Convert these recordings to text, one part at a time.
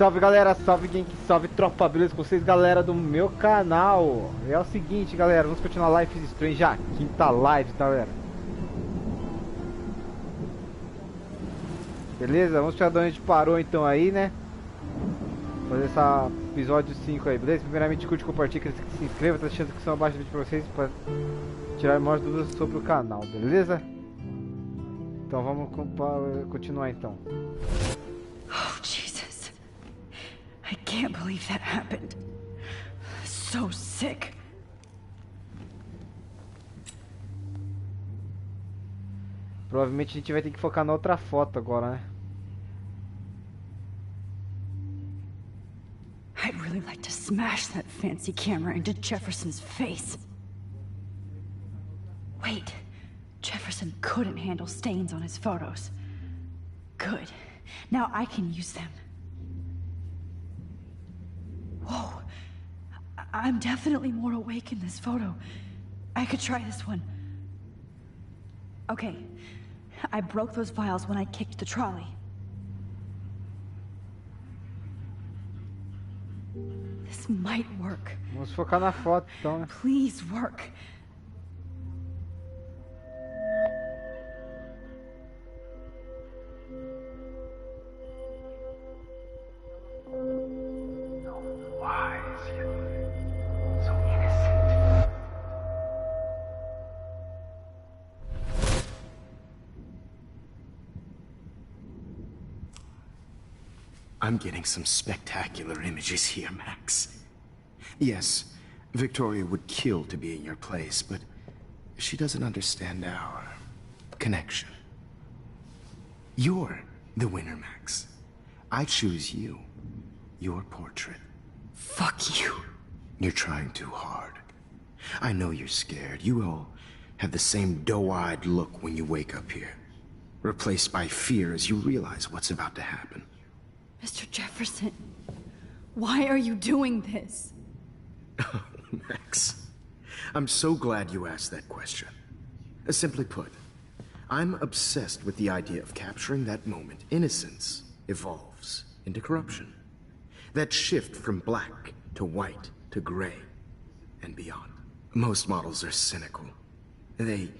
Salve galera, salve gang, salve tropa, beleza com vocês galera do meu canal. É o seguinte galera, vamos continuar a Life is Strange, já quinta live, tá, galera? Beleza, vamos tirar de onde a gente parou então aí, né? Fazer esse episódio 5 aí, beleza? Primeiramente curte, compartilha, se inscreva, tá deixando a descrição abaixo do vídeo pra vocês, pra tirar mais dúvidas sobre o canal, beleza? Então vamos continuar então. Oh, Jesus. I can't believe that happened. So sick. Provavelmente a gente vai ter que focar na outra foto agora, né? I'd really like to smash that fancy camera into Jefferson's face. Wait, Jefferson couldn't handle stains on his photos. Good. Now I can use them. Whoa. I'm definitely more awake in this photo. I could try this one. Okay. I broke those files when I kicked the trolley. This might work. Vamos focar na foto então, né? Please work. I'm getting some spectacular images here, Max. Yes, Victoria would kill to be in your place, but she doesn't understand our connection. You're the winner, Max. I choose you. Your portrait. Fuck you. You're trying too hard. I know you're scared. You all have the same doe-eyed look when you wake up here, replaced by fear as you realize what's about to happen. Mr. Jefferson, why are you doing this? Max, I'm so glad you asked that question. Simply put, I'm obsessed with the idea of capturing that moment innocence evolves into corruption. That shift from black to white to gray and beyond. Most models are cynical. They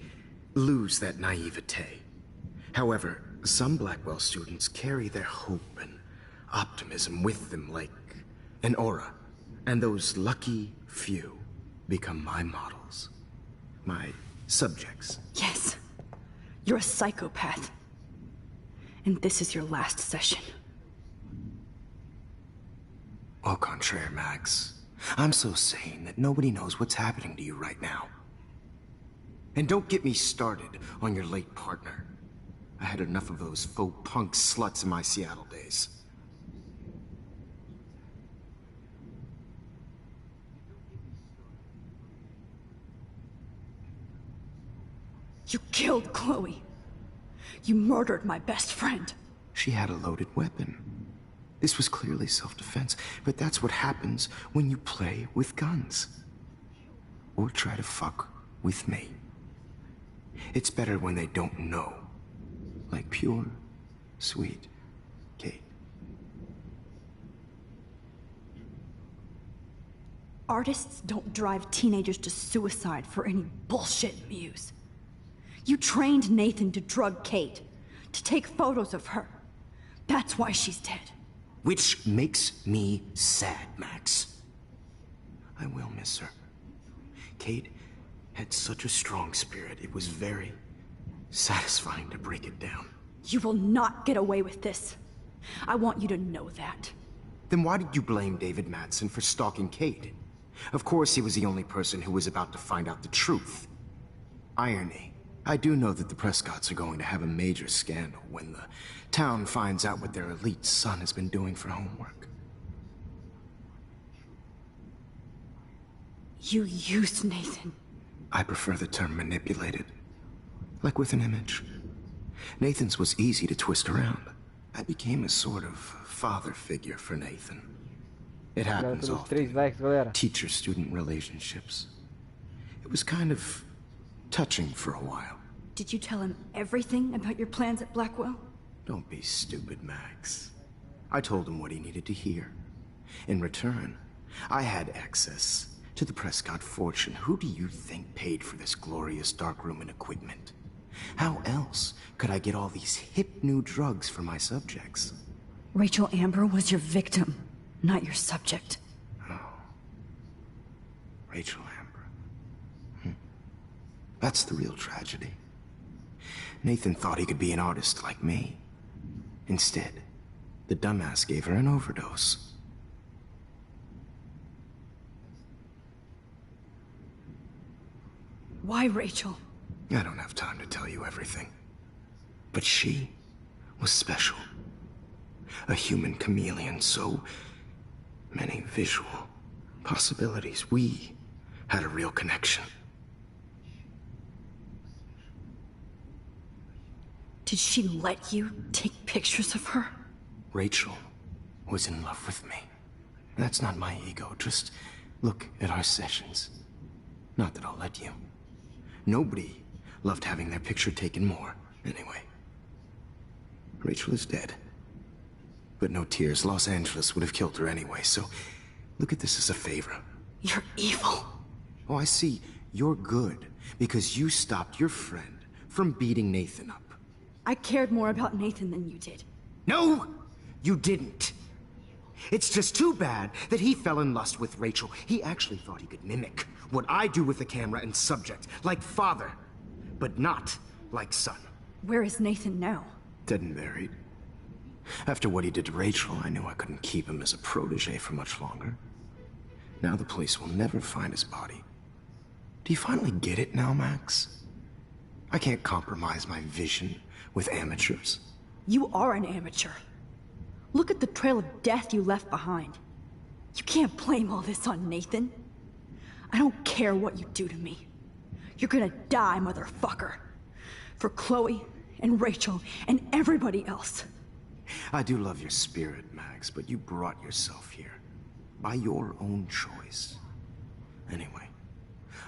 lose that naivete. However, some Blackwell students carry their hope and optimism with them like an aura, and those lucky few become my models, my subjects. Yes, you're a psychopath, and this is your last session. Au contraire, Max. I'm so sane that nobody knows what's happening to you right now. And don't get me started on your late partner. I had enough of those faux punk sluts in my Seattle days. You killed Chloe. You murdered my best friend. She had a loaded weapon. This was clearly self-defense, but that's what happens when you play with guns. Or try to fuck with me. It's better when they don't know. Like pure, sweet Kate. Artists don't drive teenagers to suicide for any bullshit muse. You trained Nathan to drug Kate, to take photos of her. That's why she's dead. Which makes me sad, Max. I will miss her. Kate had such a strong spirit, it was very satisfying to break it down. You will not get away with this. I want you to know that. Then why did you blame David Madsen for stalking Kate? Of course he was the only person who was about to find out the truth. Irony. I do know that the Prescotts are going to have a major scandal when the town finds out what their elite son has been doing for homework. You used Nathan. I prefer the term manipulated. Like with an image. Nathan's was easy to twist around. I became a sort of father figure for Nathan. It happens often. Teacher-student relationships. It was kind of touching for a while. Did you tell him everything about your plans at Blackwell? Don't be stupid, Max. I told him what he needed to hear. In return, I had access to the Prescott fortune. Who do you think paid for this glorious darkroom and equipment? How else could I get all these hip new drugs for my subjects? Rachel Amber was your victim, not your subject. Rachel Amber. That's the real tragedy. Nathan thought he could be an artist like me. Instead, the dumbass gave her an overdose. Why Rachel? I don't have time to tell you everything. But she was special. A human chameleon, so many visual possibilities. We had a real connection. Did she let you take pictures of her? Rachel was in love with me. That's not my ego. Just look at our sessions. Not that I'll let you. Nobody loved having their picture taken more. Anyway, Rachel is dead. But no tears. Los Angeles would have killed her anyway, so look at this as a favor. You're evil. Oh, I see. You're good because you stopped your friend from beating Nathan up. I cared more about Nathan than you did. No, you didn't. It's just too bad that he fell in lust with Rachel. He actually thought he could mimic what I do with the camera and subject, like father, but not like son. Where is Nathan now? Dead and buried. After what he did to Rachel, I knew I couldn't keep him as a protege for much longer. Now the police will never find his body. Do you finally get it now, Max? I can't compromise my vision with amateurs. You are an amateur. Look at the trail of death you left behind. You can't blame all this on Nathan. I don't care what you do to me. You're gonna die, motherfucker. For Chloe and Rachel and everybody else. I do love your spirit, Max, but you brought yourself here. By your own choice. Anyway,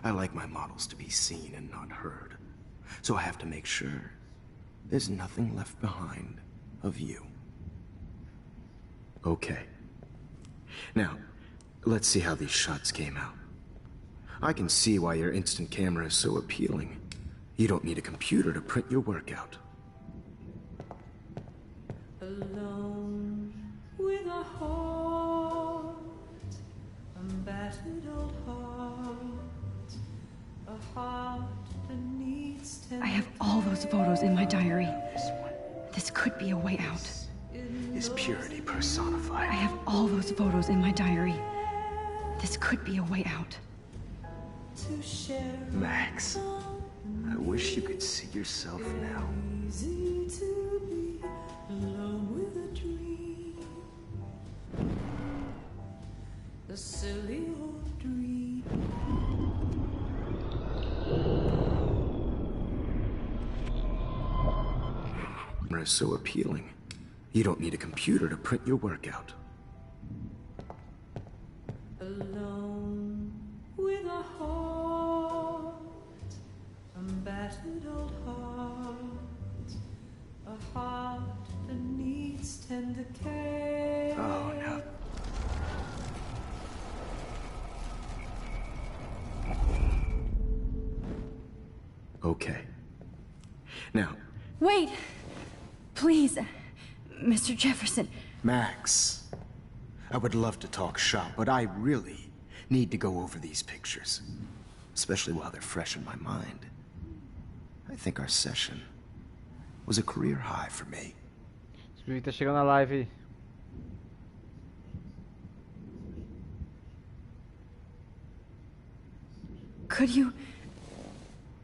I like my models to be seen and not heard. So I have to make sure there's nothing left behind of you. Okay. Now, let's see how these shots came out. I can see why your instant camera is so appealing. You don't need a computer to print your work out. Alone with a heart, a battered old heart, a heart that needs I have all those photos in my diary. This could be a way out. Is purity personified. I have all those photos in my diary. This could be a way out. to share. Max, I wish you could see yourself now. Easy to be alone with a dream. The silly old dream. Camera is so appealing. You don't need a computer to print your work out. Alone with a heart, a battered old heart, a heart that needs tender care. Oh, no. Okay. Now, Wait! Please, Mr. Jefferson. Max, I would love to talk shop, but I really need to go over these pictures. Especially while they're fresh in my mind. I think our session was a career high for me. Supri tá chegando na live.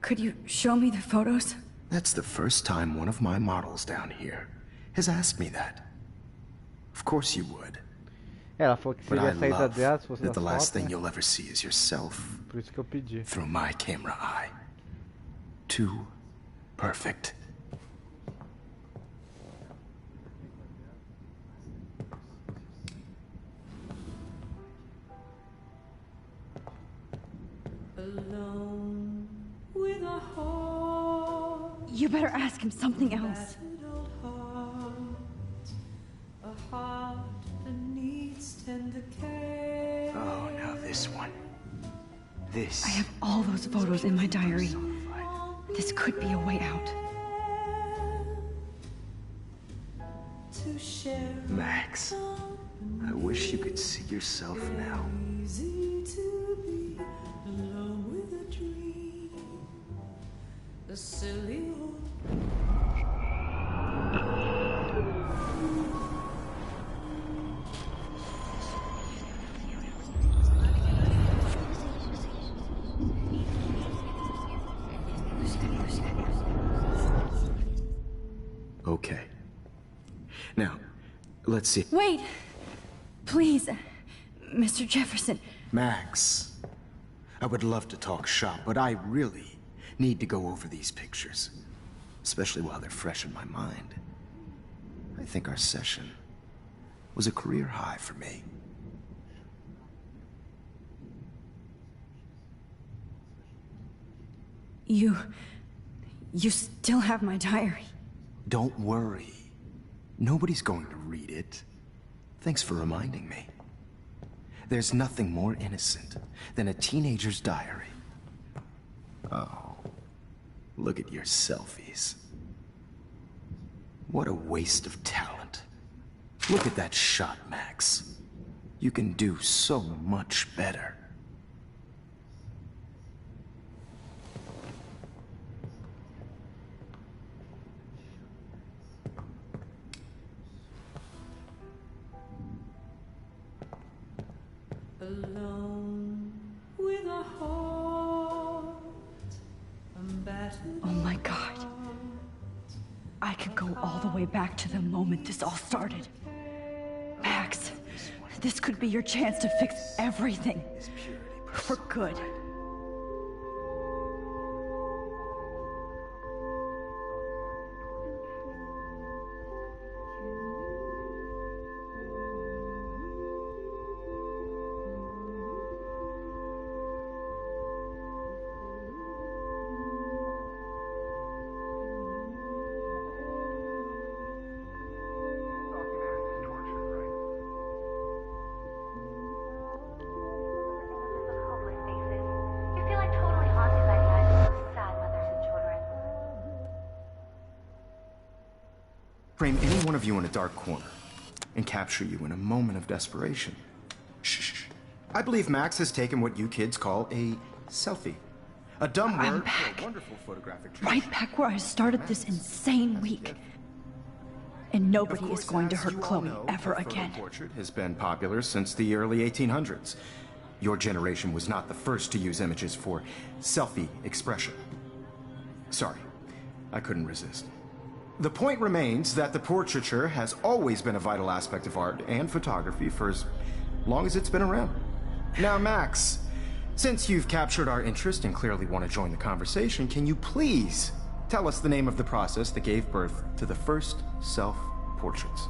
Could you show me the photos? That's the first time one of my models down here has asked me that. Of course you would. Ela falou que But I seria a saída love dela se fosse that da the last foto, thing né? you'll ever see is yourself Por isso que eu pedi. through my camera eye. Too perfect. Alone with a heart, You better ask him something else. battered old heart, a heart tender care. Oh, now this one. This. I have all those photos in my diary. This could be a way out. To share Max, I wish you could see yourself now. easy to be alone with a dream. A silly old Okay. Now, let's see. Wait! Please, Mr. Jefferson. Max, I would love to talk shop, but I really need to go over these pictures, especially while they're fresh in my mind. I think our session was a career high for me. You still have my diary. Don't worry. Nobody's going to read it. Thanks for reminding me. There's nothing more innocent than a teenager's diary. Oh, look at your selfies. What a waste of talent. Look at that shot, Max. You can do so much better. alone with a heart. I'm battered. Oh my God. I could go all the way back to the moment this all started. Max, this could be your chance to fix everything. For good. Frame any one of you in a dark corner and capture you in a moment of desperation. Shh. I believe Max has taken what you kids call a selfie. A dumb word for a wonderful photographic treat. Right back where I started this insane week. And nobody is going to hurt Chloe ever again. The portrait has been popular since the early 1800s. Your generation was not the first to use images for selfie expression. Sorry, I couldn't resist. The point remains that the portraiture has always been a vital aspect of art and photography for as long as it's been around. Now, Max, since you've captured our interest and clearly want to join the conversation, can you please tell us the name of the process that gave birth to the first self-portraits?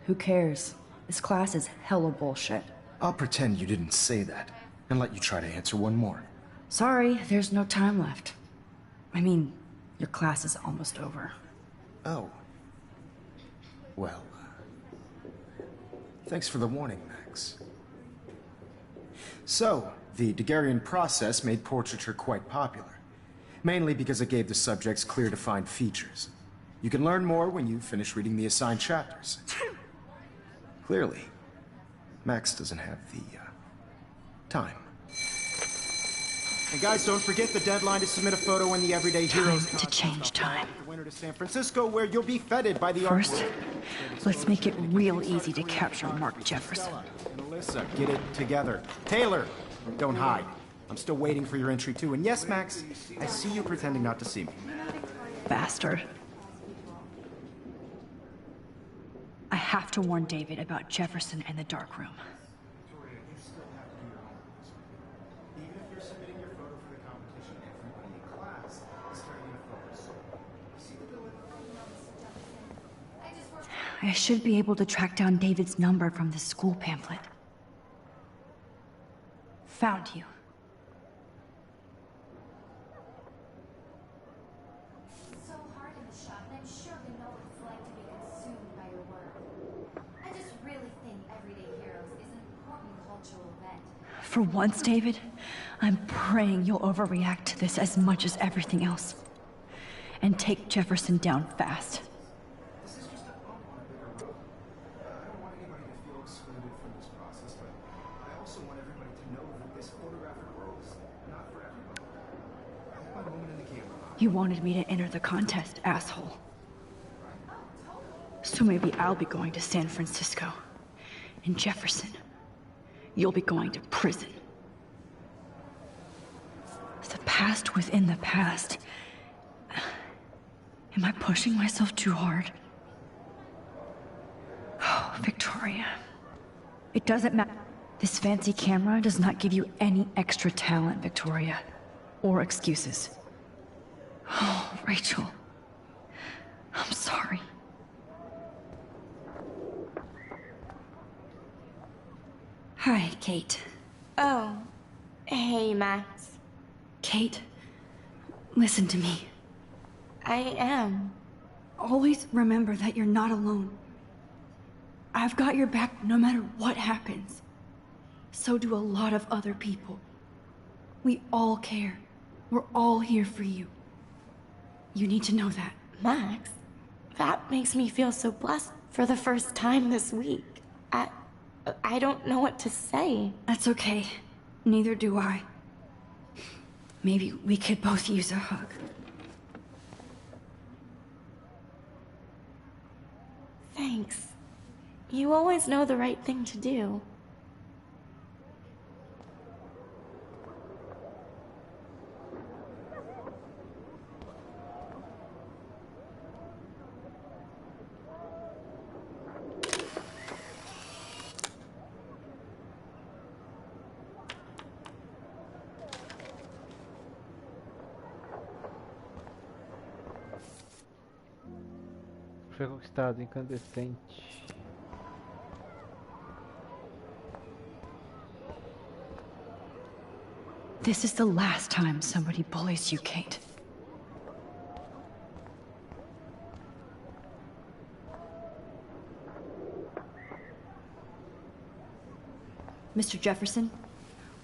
Who cares? This class is hella bullshit. I'll pretend you didn't say that and let you try to answer one more. Sorry, there's no time left. I mean, your class is almost over. Oh. Well, thanks for the warning, Max. So, the Daguerrean process made portraiture quite popular, mainly because it gave the subjects clear defined features. You can learn more when you finish reading the assigned chapters. Clearly, Max doesn't have the, time. And guys, don't forget the deadline to submit a photo in the Everyday Heroes Time to change time. The winter to San Francisco, where you'll be feted by the First, let's make it real easy to capture Mark Jefferson. And Alyssa, get it together. Taylor, don't hide. I'm still waiting for your entry too. And yes, Max, I see you pretending not to see me. Bastard. I have to warn David about Jefferson and the dark room. I should be able to track down David's number from the school pamphlet. Found you. so hard in the shop, and I'm sure you know what it's like to be consumed by your work. I just really think Everyday Heroes is an important cultural event. For once, David, I'm praying you'll overreact to this as much as everything else. And take Jefferson down fast. This is just a bump on a bigger road. I don't want anybody to feel excluded from this process, but I also want everybody to know that this photographic world is not for everybody. I want my moment in the camera. You wanted me to enter the contest, asshole. So maybe I'll be going to San Francisco. And Jefferson, you'll be going to prison. The past within the past. Am I pushing myself too hard? Oh, Victoria. It doesn't matter. This fancy camera does not give you any extra talent, Victoria. Or excuses. Oh, Rachel. I'm sorry. Hi, Kate. Oh, hey, Max. Kate, listen to me. I am. Always remember that you're not alone. I've got your back no matter what happens. So do a lot of other people. We all care. We're all here for you. You need to know that. Max, that makes me feel so blessed for the first time this week. I don't know what to say. That's okay. Neither do I. Maybe we could both use a hug. Thanks. You always know the right thing to do. Foi conquistado, incandescente. This is the last time somebody bullies you, Kate. Mr. Jefferson,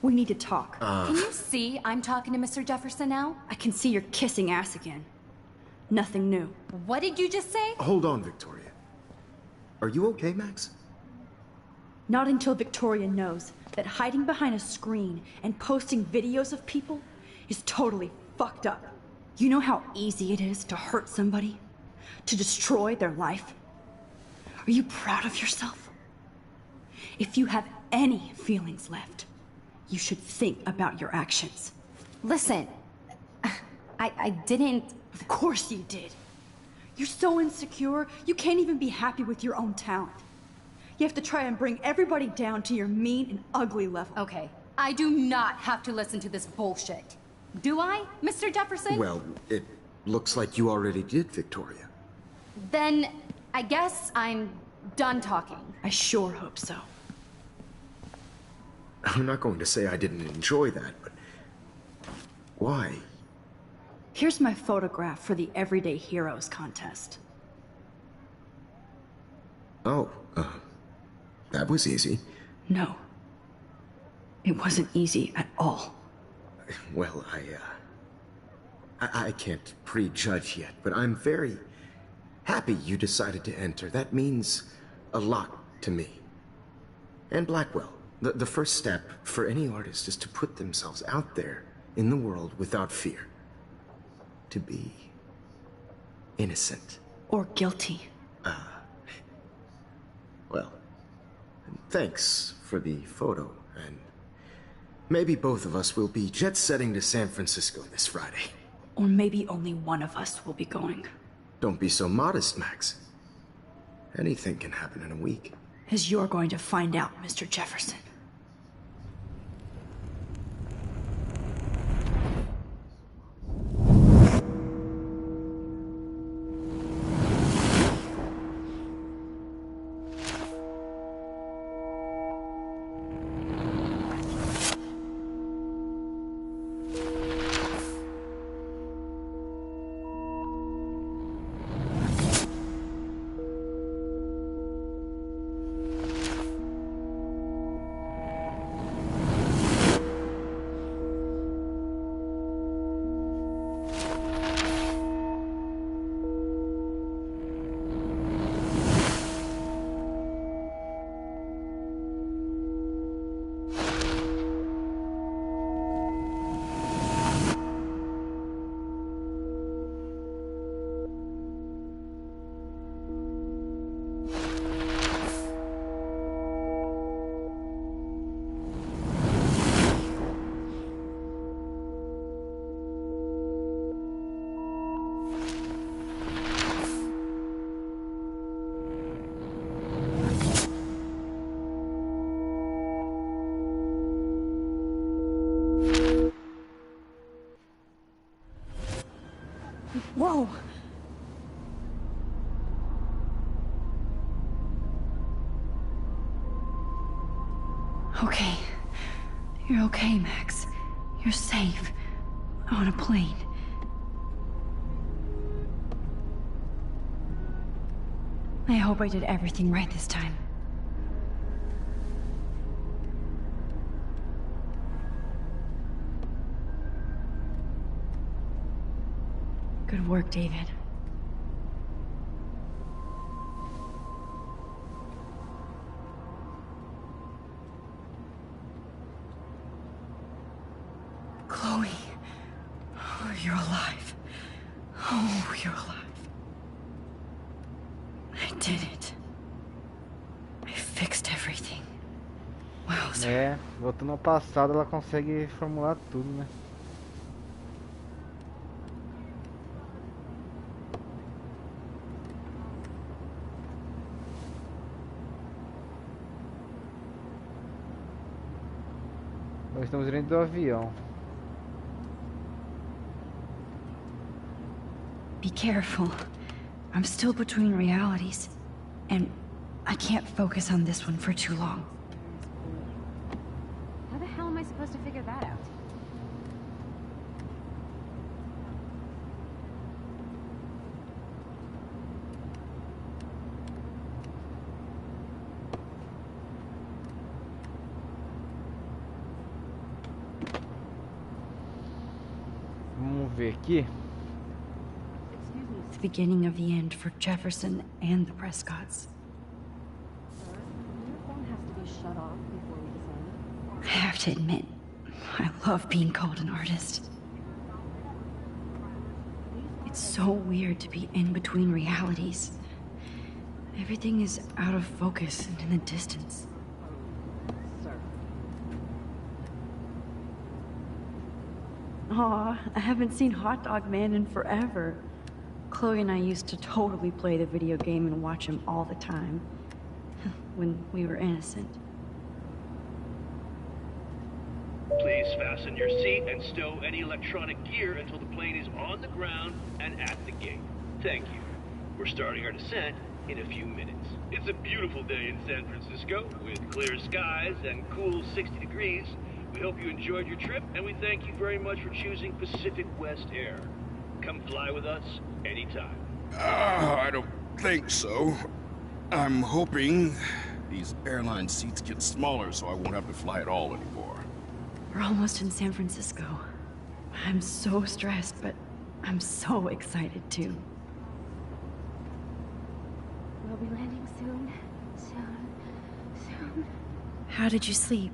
we need to talk. Can you see I'm talking to Mr. Jefferson now? I can see you're kissing ass again. Nothing new. What did you just say? Hold on, Victoria. Are you okay, Max? Not until Victoria knows that hiding behind a screen and posting videos of people is totally fucked up. You know how easy it is to hurt somebody? To destroy their life? Are you proud of yourself? If you have any feelings left, you should think about your actions. Listen, I didn't... Of course you did. You're so insecure, you can't even be happy with your own talent. You have to try and bring everybody down to your mean and ugly level. Okay, I do not have to listen to this bullshit. Do I, Mr. Jefferson? Well, it looks like you already did, Victoria. Then I guess I'm done talking. I sure hope so. I'm not going to say I didn't enjoy that, but why? Here's my photograph for the Everyday Heroes contest. Oh, that was easy. No. It wasn't easy at all. Well, I can't prejudge yet, but I'm very happy you decided to enter. That means a lot to me. And Blackwell, the first step for any artist is to put themselves out there in the world without fear. To be innocent. Or guilty. Well, thanks for the photo, and maybe both of us will be jet-setting to San Francisco this Friday. Or maybe only one of us will be going. Don't be so modest, Max. Anything can happen in a week. As you're going to find out, Mr. Jefferson. Whoa! Okay. You're okay, Max. You're safe. On a plane. I hope I did everything right this time. Good work, David. Chloe. Oh, you're alive. Oh, you're alive. I did it. I fixed everything. Wow, sir. É, voltando ao passado, ela consegue formular tudo, né? Nós estamos dentro do avião. Be careful. I'm still between realities, and I can't focus on this one for too long. How the hell am I supposed to figure that out? Vamos ver aqui. It's the beginning of the end for Jefferson and the Prescotts. Your phone has to be shut off before we descend. I have to admit, I love being called an artist. It's so weird to be in between realities. Everything is out of focus and in the distance. Sir. Aw, I haven't seen Hot Dog Man in forever. Chloe and I used to totally play the video game and watch him all the time. When we were innocent. Please fasten your seat and stow any electronic gear until the plane is on the ground and at the gate. Thank you. We're starting our descent in a few minutes. It's a beautiful day in San Francisco with clear skies and cool 60 degrees. We hope you enjoyed your trip, and we thank you very much for choosing Pacific West Air. Come fly with us anytime. I don't think so. I'm hoping these airline seats get smaller so I won't have to fly at all anymore. We're almost in San Francisco. I'm so stressed, but I'm so excited too. We'll be landing soon. Soon. How did you sleep?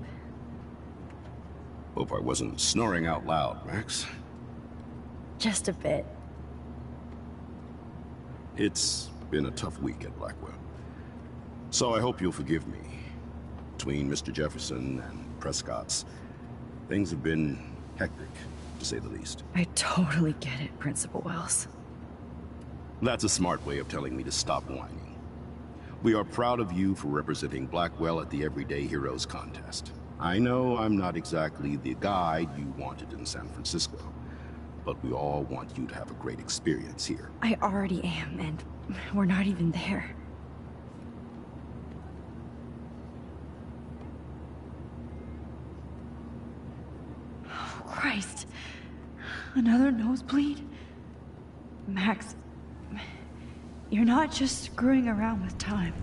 Hope I wasn't snoring out loud, Max. Just a bit. It's been a tough week at Blackwell. So I hope you'll forgive me. Between Mr. Jefferson and Prescott's, things have been hectic, to say the least. I totally get it, Principal Wells. That's a smart way of telling me to stop whining. We are proud of you for representing Blackwell at the Everyday Heroes contest. I know I'm not exactly the guide you wanted in San Francisco, but we all want you to have a great experience here. I already am, and we're not even there. Oh, Christ. Another nosebleed? Max, you're not just screwing around with time.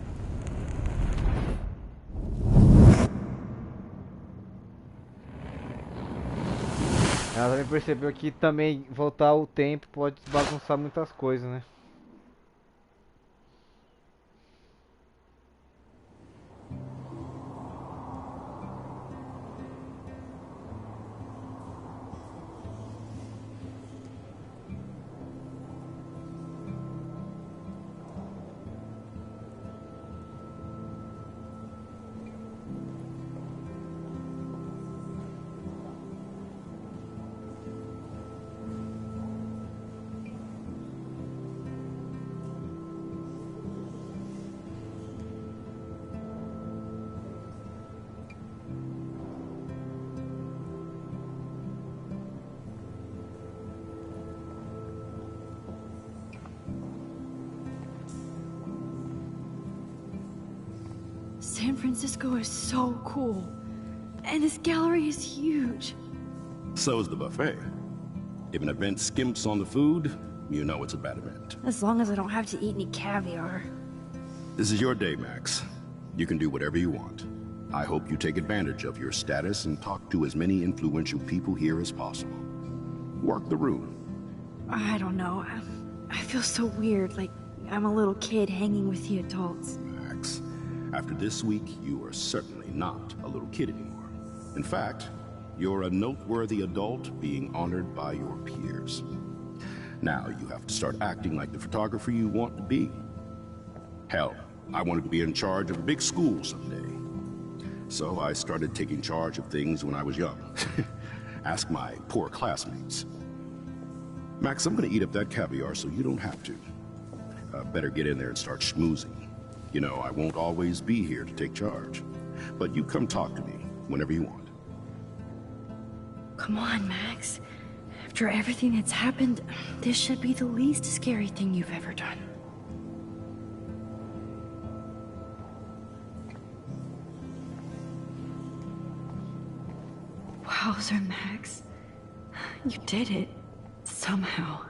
Ela também percebeu que também voltar o tempo pode bagunçar muitas coisas, né? San Francisco is so cool. And this gallery is huge. So is the buffet. If an event skimps on the food, you know it's a bad event. As long as I don't have to eat any caviar. This is your day, Max. You can do whatever you want. I hope you take advantage of your status and talk to as many influential people here as possible. Work the room. I don't know. I feel so weird, like I'm a little kid hanging with the adults. Max, after this week, you are certainly not a little kid anymore. In fact, you're a noteworthy adult being honored by your peers. Now you have to start acting like the photographer you want to be. Hell, I wanted to be in charge of a big school someday. So I started taking charge of things when I was young. Ask my poor classmates. Max, I'm gonna eat up that caviar so you don't have to. Better get in there and start schmoozing. You know, I won't always be here to take charge. But you come talk to me whenever you want. Come on, Max. After everything that's happened, this should be the least scary thing you've ever done. Wowzer, Max. You did it. Somehow.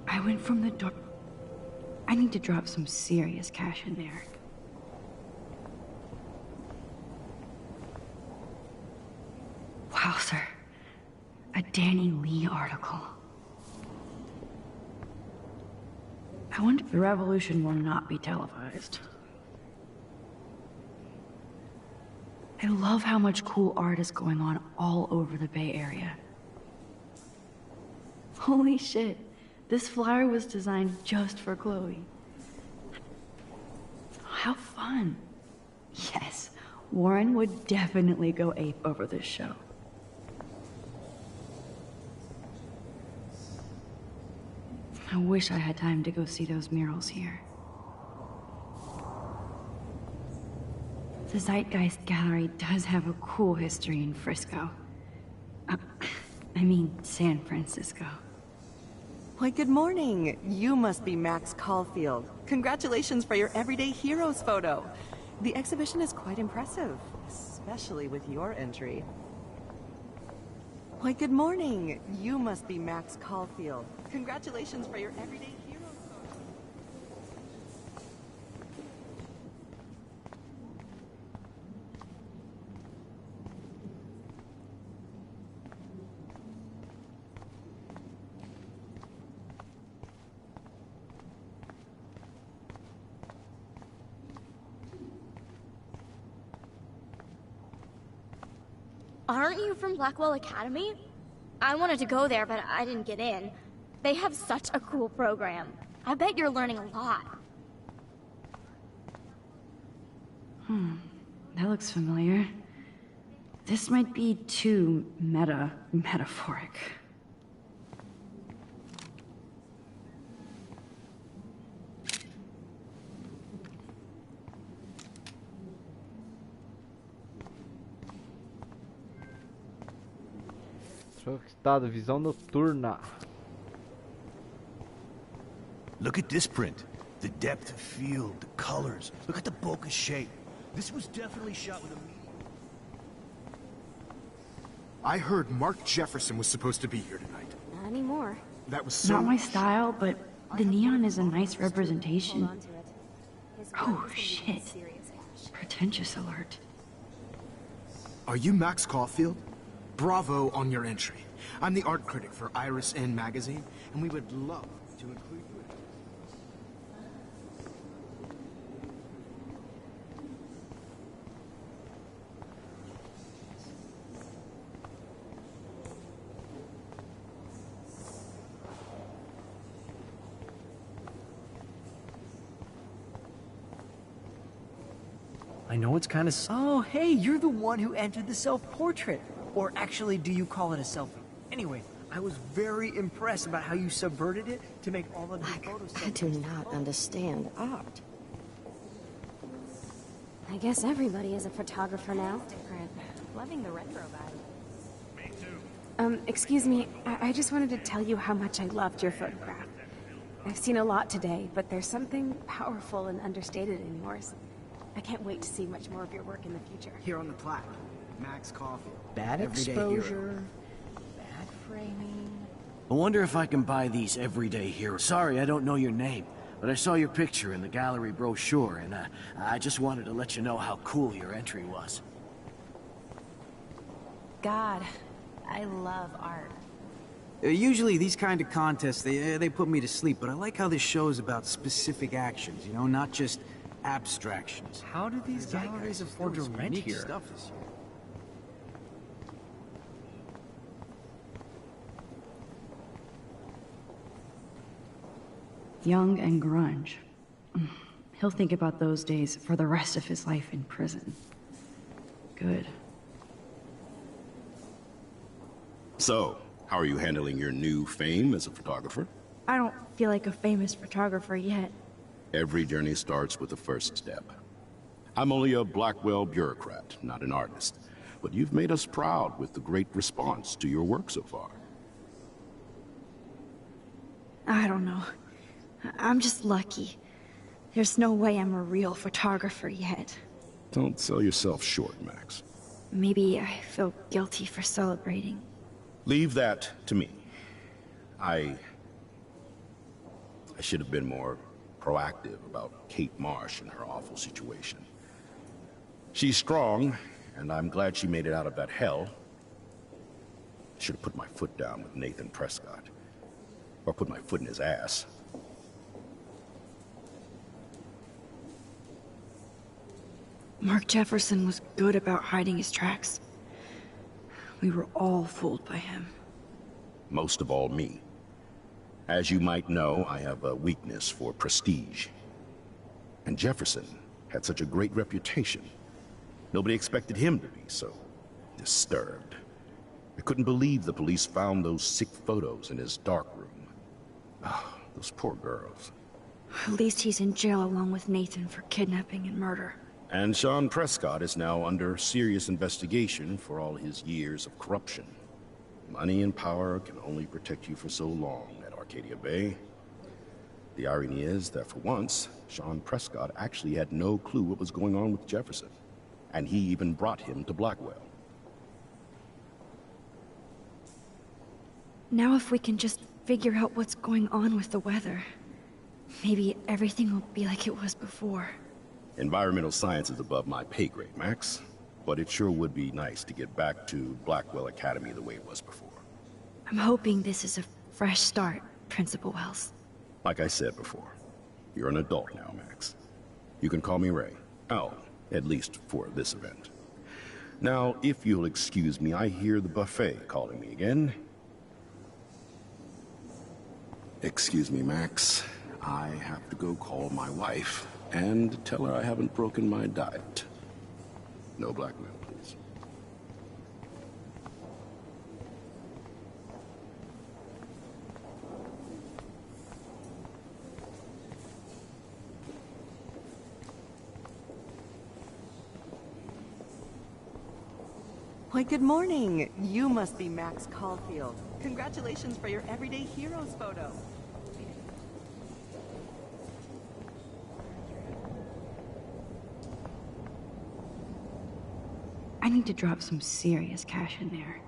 I went from the door. I need to drop some serious cash in there. Wowzer. A Danny Lee article. I wonder if the revolution will not be televised. I love how much cool art is going on all over the Bay Area. Holy shit, this flyer was designed just for Chloe. How fun. Yes, Warren would definitely go ape over this show. I wish I had time to go see those murals here. The Zeitgeist Gallery does have a cool history in Frisco. I mean, San Francisco. Why, good morning. You must be Max Caulfield. Congratulations for your Everyday Heroes photo. The exhibition is quite impressive, especially with your entry. Why, good morning. You must be Max Caulfield. Congratulations for your Everyday Heroes photo. Aren't you from Blackwell Academy? I wanted to go there, but I didn't get in. They have such a cool program. I bet you're learning a lot. That looks familiar. This might be too metaphoric. Estado, visão noturna. Look at this print. The depth of field, the colors. Look at the bokeh shape. This was definitely shot with a medium. I heard Mark Jefferson was supposed to be here tonight. Not anymore. That was so... Not my style, but the neon is a nice representation. Oh, shit. Pretentious alert. Are you Max Caulfield? Bravo on your entry. I'm the art critic for Iris N magazine, and we would love to include you in it. I know it's kind of... Oh, hey, you're the one who entered the self-portrait. Or actually, do you call it a selfie? Anyway, I was very impressed about how you subverted it to make all of the photos... I do not understand art. I guess everybody is a photographer now. Loving the retro vibe. Me too. Excuse me, I just wanted to tell you how much I loved your photograph. I've seen a lot today, but there's something powerful and understated in yours. I can't wait to see much more of your work in the future. Here on the plaque, Max Caulfield. Bad everyday exposure, hero. bad framing. I wonder if I can buy these everyday heroes. Sorry, I don't know your name, but I saw your picture in the gallery brochure, and I just wanted to let you know how cool your entry was. God, I love art. Usually these kind of contests, they put me to sleep, but I like how this show's about specific actions, you know, not just abstractions. How do these galleries afford to rent unique here? Stuff this year. Young and grunge. He'll think about those days for the rest of his life in prison. Good. So, how are you handling your new fame as a photographer? I don't feel like a famous photographer yet. Every journey starts with the first step. I'm only a Blackwell bureaucrat, not an artist. But you've made us proud with the great response to your work so far. I don't know. I'm just lucky. There's no way I'm a real photographer yet. Don't sell yourself short, Max. Maybe I feel guilty for celebrating. Leave that to me. I should have been more proactive about Kate Marsh and her awful situation. She's strong, and I'm glad she made it out of that hell. I should have put my foot down with Nathan Prescott. Or put my foot in his ass. Mark Jefferson was good about hiding his tracks. We were all fooled by him. Most of all, me. As you might know, I have a weakness for prestige. And Jefferson had such a great reputation. Nobody expected him to be so disturbed. I couldn't believe the police found those sick photos in his darkroom. Ah, those poor girls. At least he's in jail along with Nathan for kidnapping and murder. And Sean Prescott is now under serious investigation for all his years of corruption. Money and power can only protect you for so long at Arcadia Bay. The irony is that for once, Sean Prescott actually had no clue what was going on with Jefferson. And he even brought him to Blackwell. Now if we can just figure out what's going on with the weather, maybe everything will be like it was before. Environmental science is above my pay grade, Max. But it sure would be nice to get back to Blackwell Academy the way it was before. I'm hoping this is a fresh start, Principal Wells. Like I said before, you're an adult now, Max. You can call me Ray. Oh, at least for this event. Now, if you'll excuse me, I hear the buffet calling me again. Excuse me, Max. I have to go call my wife and tell her I haven't broken my diet. No blackmail, please. Why, good morning. You must be Max Caulfield. Congratulations for your Everyday Heroes photo. I need to drop some serious cash in there.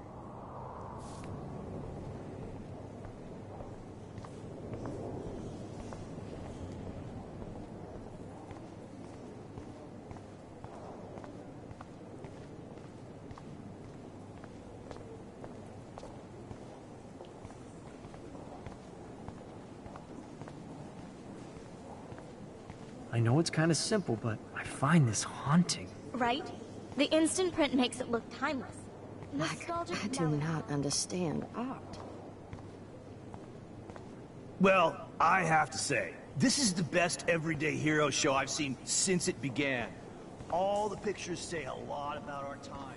I know it's kind of simple, but I find this haunting. Right? The instant print makes it look timeless. I do not understand art. Well, I have to say, this is the best everyday hero show I've seen since it began. All the pictures say a lot about our times.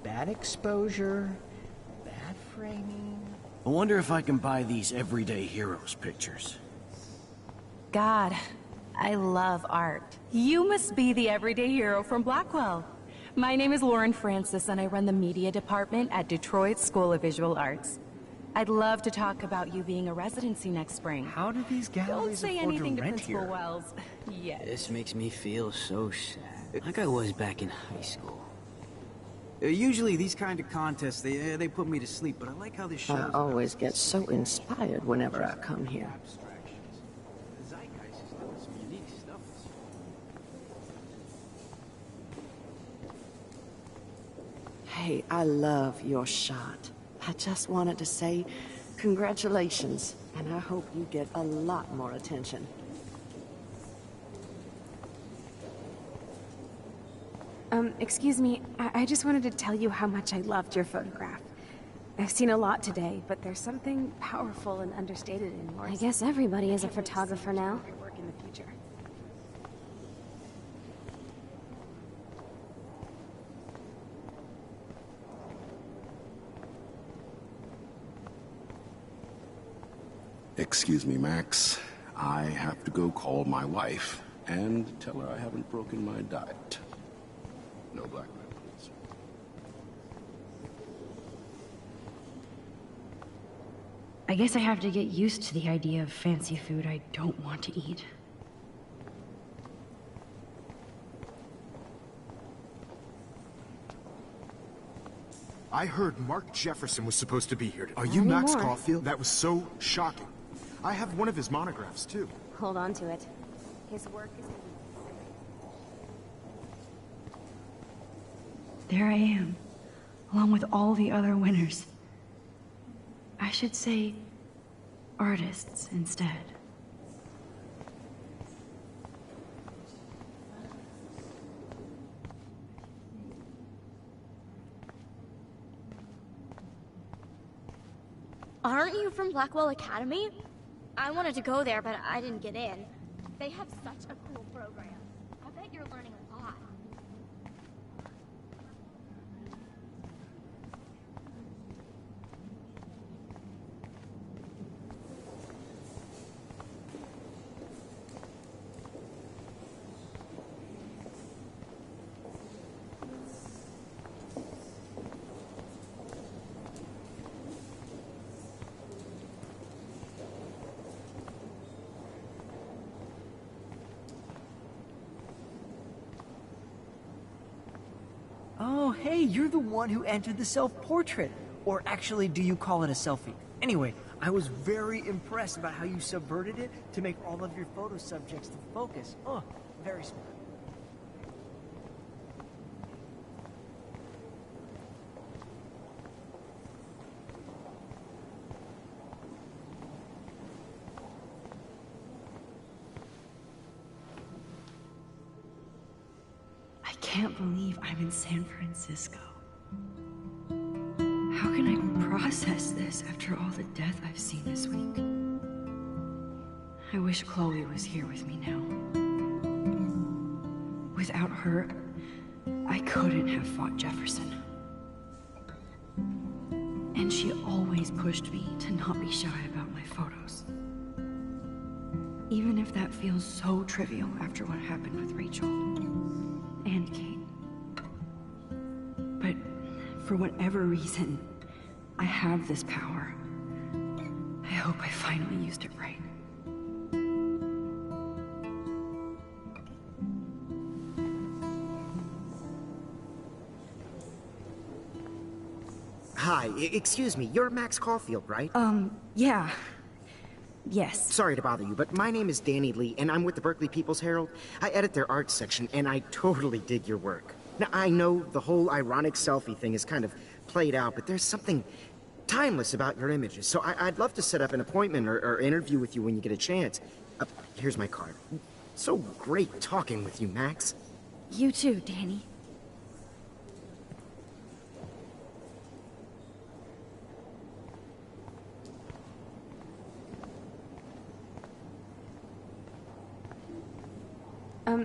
Bad exposure, bad framing. I wonder if I can buy these everyday heroes pictures. God, I love art. You must be the everyday hero from Blackwell. My name is Lauren Francis, and I run the media department at Detroit School of Visual Arts. I'd love to talk about you being a residency next spring. How do these Don't galleries say afford anything to to rent Principal here? Wells yet. This makes me feel so sad. Like I was back in high school. Usually these kind of contests, they put me to sleep, but I like how this shows. I always get so inspired whenever I come here. The zeitgeist is doing some unique stuff. Hey, I love your shot. I just wanted to say congratulations, and I hope you get a lot more attention. Excuse me, I just wanted to tell you how much I loved your photograph. I've seen a lot today, but there's something powerful and understated in yours. I guess everybody is a photographer now. Your work in the future. Excuse me, Max. I have to go call my wife and tell her I haven't broken my diet. No black men, please. I guess I have to get used to the idea of fancy food I don't want to eat. I heard Mark Jefferson was supposed to be here today. Are you Max Caulfield? That was so shocking. I have one of his monographs, too. Hold on to it. His work is... There I am, along with all the other winners. I should say artists instead. Aren't you from Blackwell Academy? I wanted to go there, but I didn't get in. They have such a cool program. I bet you're learning a lot. Oh, hey, you're the one who entered the self-portrait. Or actually, do you call it a selfie? Anyway, I was very impressed about how you subverted it to make all of your photo subjects the focus. Oh, very smart. I can't believe I'm in San Francisco. How can I process this after all the death I've seen this week? I wish Chloe was here with me now. Without her, I couldn't have fought Jefferson. And she always pushed me to not be shy about my photos. Even if that feels so trivial after what happened with Rachel and Kate. But for whatever reason, I have this power. I hope I finally used it right. Hi, excuse me, you're Max Caulfield, right? Yeah. Yes. Sorry to bother you, but my name is Danny Lee, and I'm with the Berkeley People's Herald. I edit their arts section, and I totally dig your work. Now, I know the whole ironic selfie thing is kind of played out, but there's something timeless about your images, so I'd love to set up an appointment or interview with you when you get a chance. Here's my card. So great talking with you, Max. You too, Danny.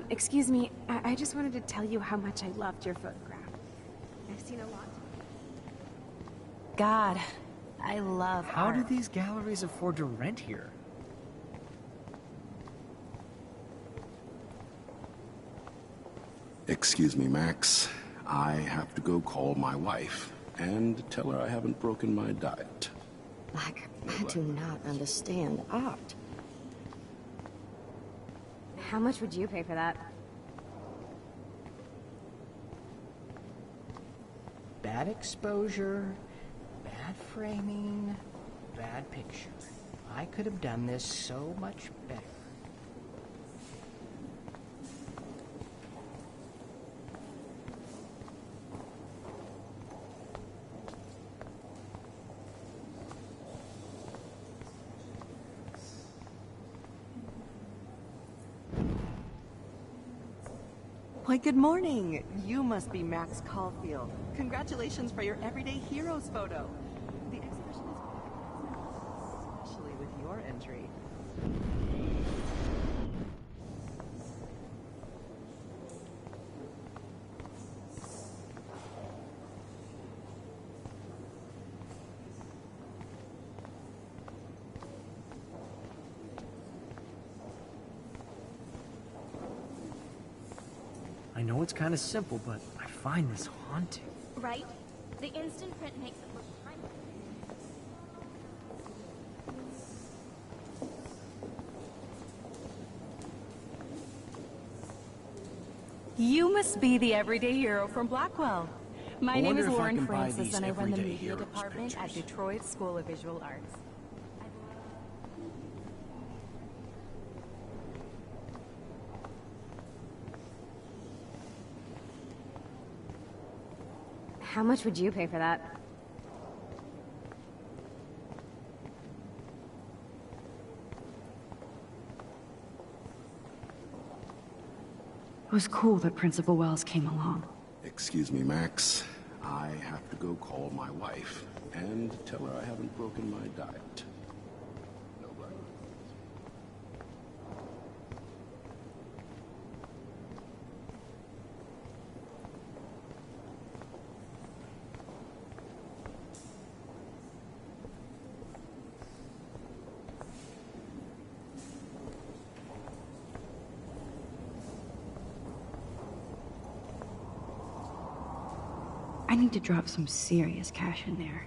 Excuse me, I just wanted to tell you how much I loved your photograph. I've seen a lot. God, I love How art. do these galleries afford to rent here? Excuse me, Max. I have to go call my wife and tell her I haven't broken my diet. Like, I do not understand art. How much would you pay for that? Bad exposure, bad framing, bad picture. I could have done this so much better. Why, good morning. You must be Max Caulfield. Congratulations for your Everyday Heroes photo. The exhibition is especially with your entry. I know it's kind of simple, but I find this haunting. Right? The instant print makes it look time. You must be the everyday hero from Blackwell. My name is Lauren Francis, and I run the media department at Detroit School of Visual Arts. How much would you pay for that? It was cool that Principal Wells came along. Excuse me, Max. I have to go call my wife and tell her I haven't broken my diet. I need to drop some serious cash in there.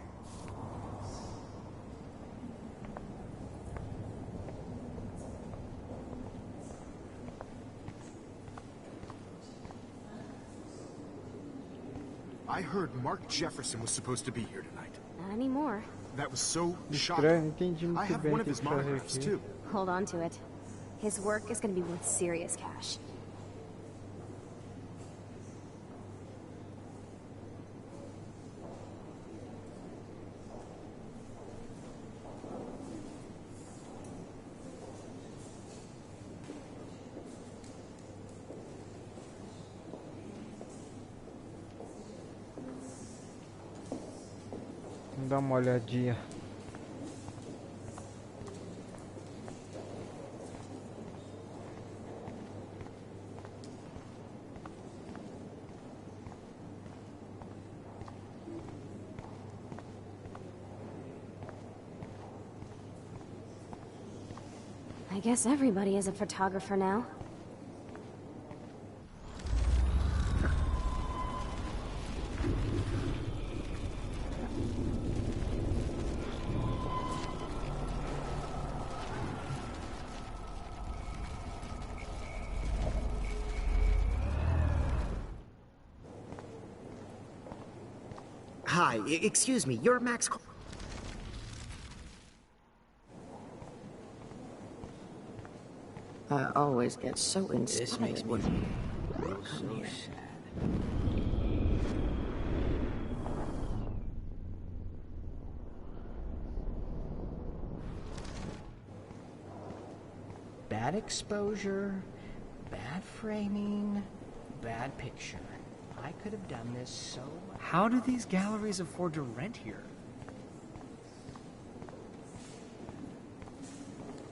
I heard Mark Jefferson was supposed to be here tonight. Not anymore. That was so Estranho, shocking. entendi I muito have bem one o of que his ele fazer monographs aqui. too. Hold on to it. His work is going to be worth serious cash. Vamos dar uma olhadinha. I guess everybody is a photographer now. Hi, excuse me, you're Max I always get so inspired. This makes me feel so sad. Bad exposure, bad framing, bad picture. I could have done this so much. How do these galleries afford to rent here?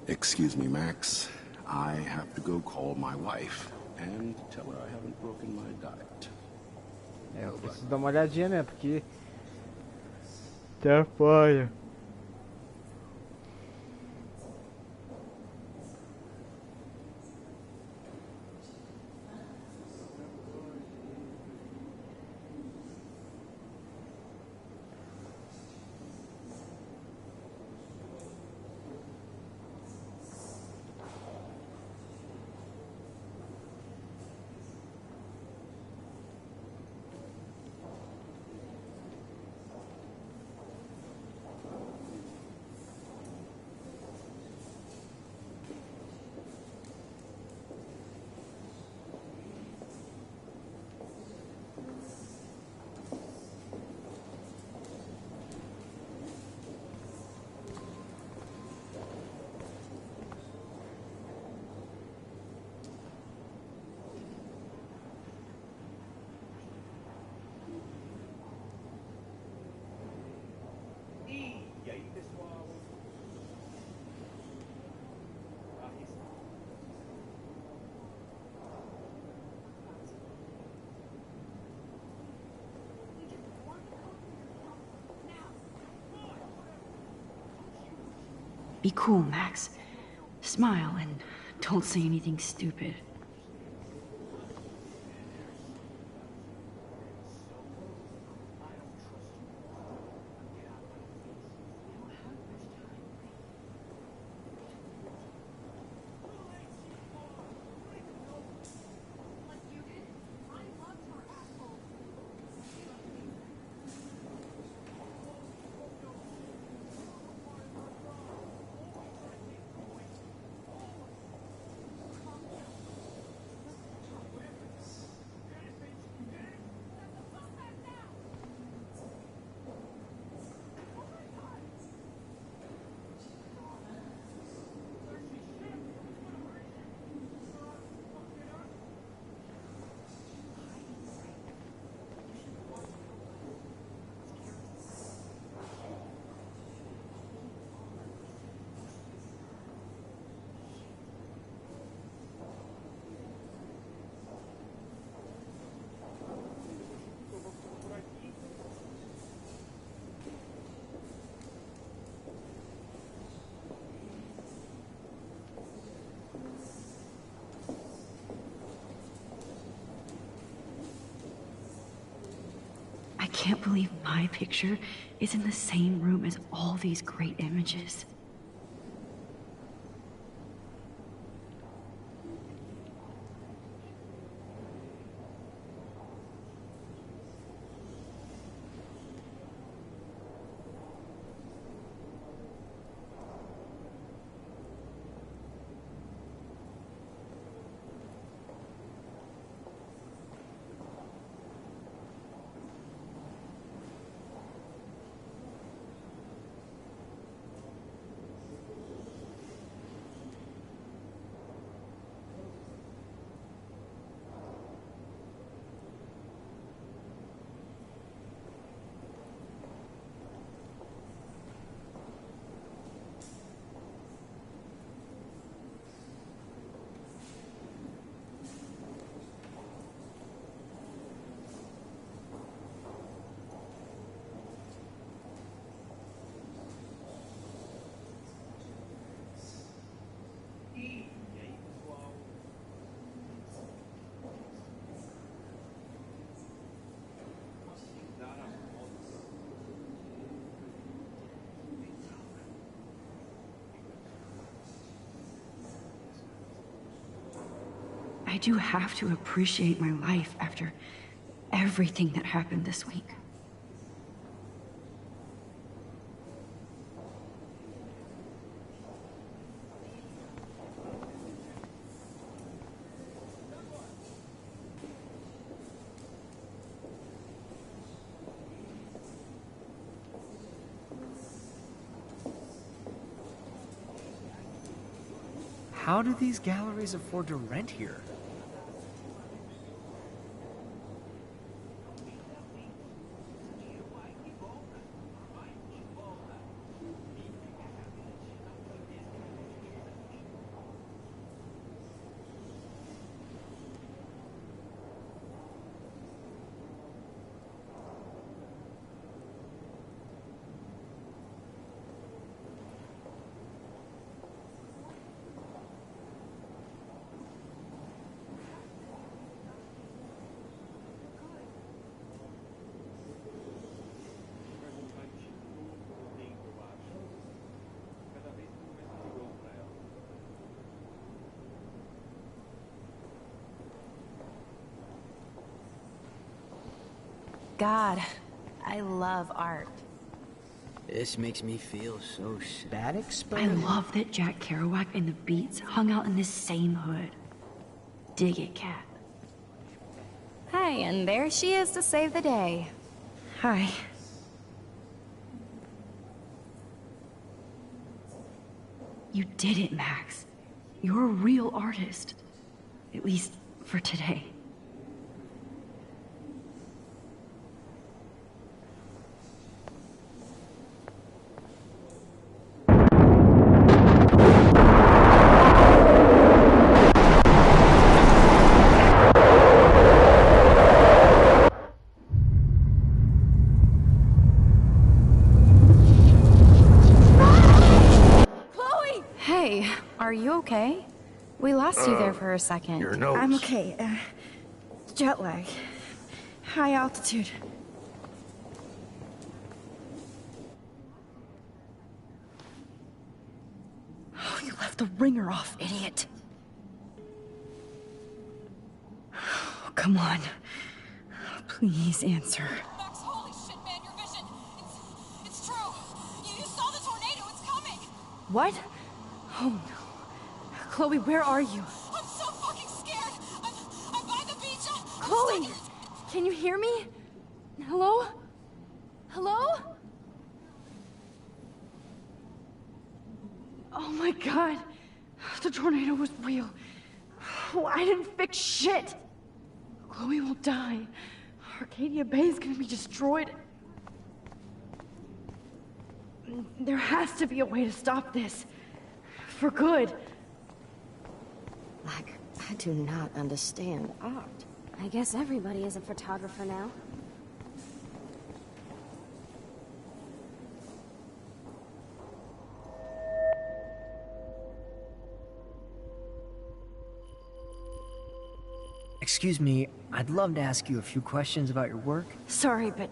Excuse me, Max. I have to go call my wife and tell her I haven't broken my diet. É, eu preciso dar uma olhadinha, né? Porque tá foda. Be cool, Max. Smile and don't say anything stupid. I can't believe my picture is in the same room as all these great images. I do have to appreciate my life after everything that happened this week. How do these galleries afford to rent here? God, I love art. This makes me feel so sad. That I experiment. love that Jack Kerouac and the Beats hung out in this same hood. Dig it, Cat. Hey, and there she is to save the day. Hi. You did it, Max. You're a real artist. At least for today. Chloe! Are you okay? We lost you there for a second. Your nose. I'm okay. Jet lag. High altitude. Oh, you left the ringer off, idiot. Oh, come on. Please answer. Max, holy shit, man, your vision. It's true. You saw the tornado. It's coming. What? Oh no. Chloe, where are you? I'm so fucking scared. I'm by the beach. Chloe! Can you hear me? Hello? Hello? Oh my god. The tornado was real. Oh, I didn't fix shit. Chloe will die. Arcadia Bay is gonna be destroyed. There has to be a way to stop this. For good. Like, I do not understand art. I guess everybody is a photographer now. Excuse me, I'd love to ask you a few questions about your work. Sorry, but...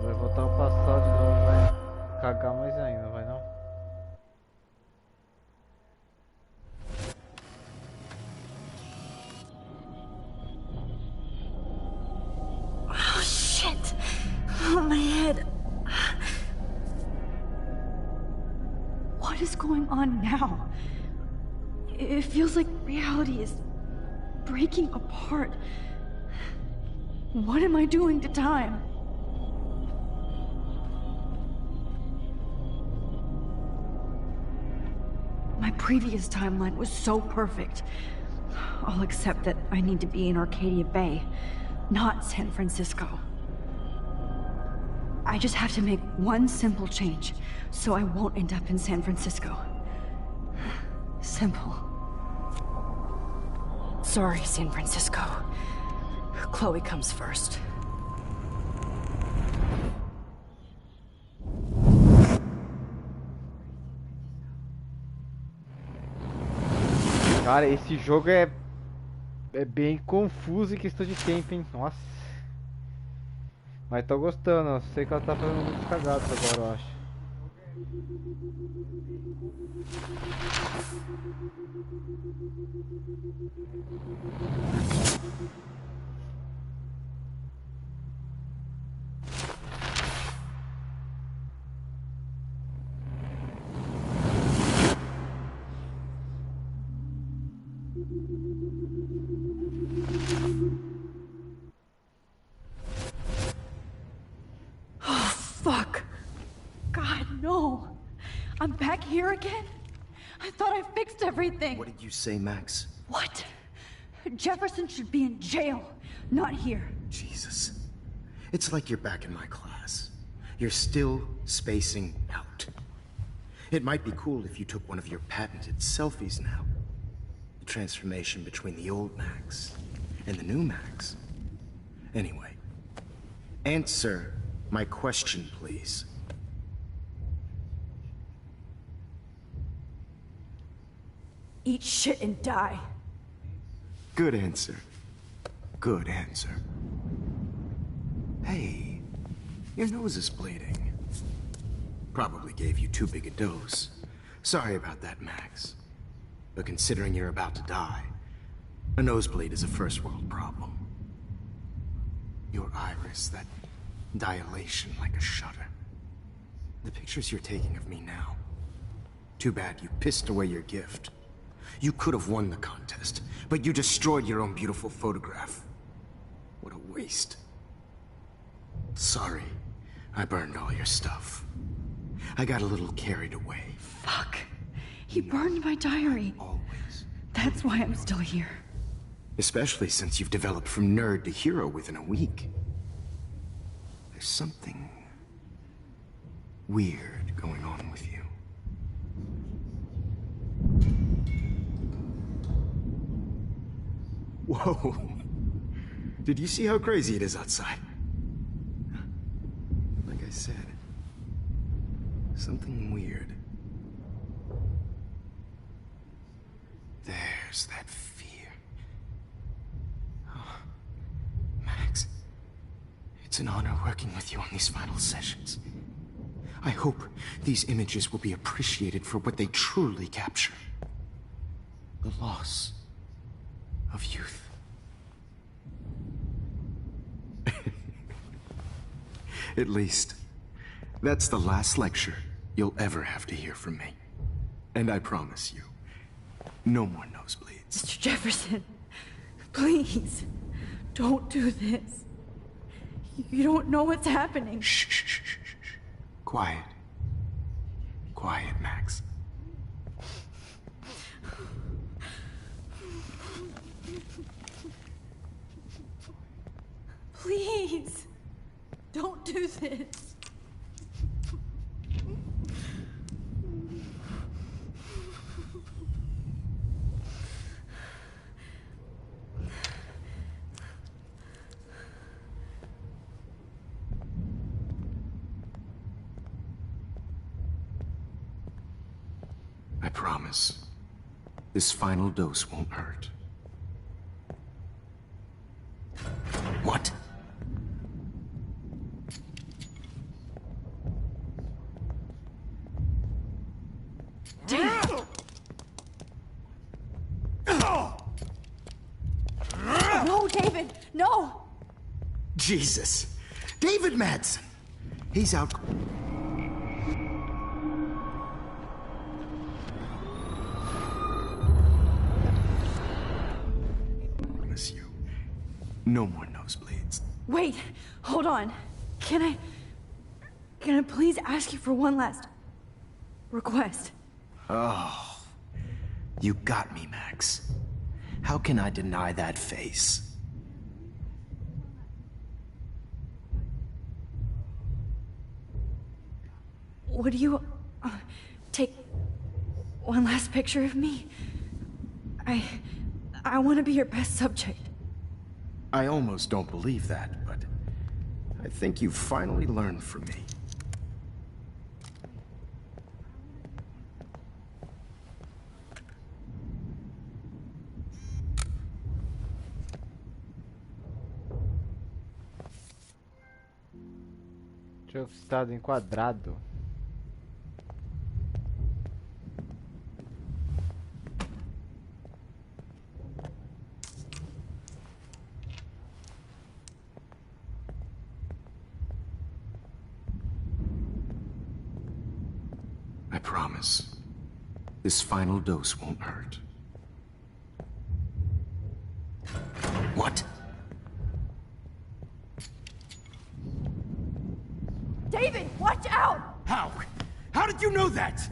Vai voltar ao passado de novo, vai cagar mais ainda, vai não? Oh, shit! Oh, my head. What is going on now? It feels like reality is breaking apart. What am I doing to time? My previous timeline was so perfect. I'll accept that I need to be in Arcadia Bay, not San Francisco. I just have to make one simple change, so I won't end up in San Francisco. Simple. Sorry, San Francisco. Chloe comes first. Cara, esse jogo é bem confuso em questão de tempo, hein? Nossa. Mas tô gostando, ó. Sei que ela tá fazendo muitos cagados agora, eu acho. Fuck. God, no. I'm back here again? I thought I fixed everything. What did you say, Max? What? Jefferson should be in jail, not here. Jesus. It's like you're back in my class. You're still spacing out. It might be cool if you took one of your patented selfies now. The transformation between the old Max and the new Max. Anyway, answer my question, please. Eat shit and die. Good answer. Good answer. Hey, your nose is bleeding. Probably gave you too big a dose. Sorry about that, Max. But considering you're about to die, a nosebleed is a first world problem. Your iris, that dilation like a shutter. The pictures you're taking of me now. Too bad you pissed away your gift. You could have won the contest, but you destroyed your own beautiful photograph. What a waste. Sorry, I burned all your stuff. I got a little carried away. Fuck. He burned my diary. Always. That's why I'm still here. Especially since you've developed from nerd to hero within a week. There's something weird going on with you. Whoa. Did you see how crazy it is outside? Like I said. Something weird. There's that fear. Oh, Max, it's an honor working with you on these final sessions. I hope these images will be appreciated for what they truly capture. The loss of youth. At least, that's the last lecture you'll ever have to hear from me. And I promise you, no more nosebleeds. Mr. Jefferson, please, don't do this. You don't know what's happening. Shh, shh, shh, shh, shh. Quiet. Quiet, Max. Please, don't do this. I promise, this final dose won't hurt. What? No, David, no! Jesus. David Madsen. He's out. Promise you. No more nosebleeds. Wait, hold on. Can I please ask you for one last request? Oh, you got me, Max. How can I deny that face? Would you take one last picture of me? I want to be your best subject. I almost don't believe that, but I think you've finally learned from me. Deixa eu estado enquadrado. I promise, this final dose won't hurt. What? David, watch out! How? How did you know that?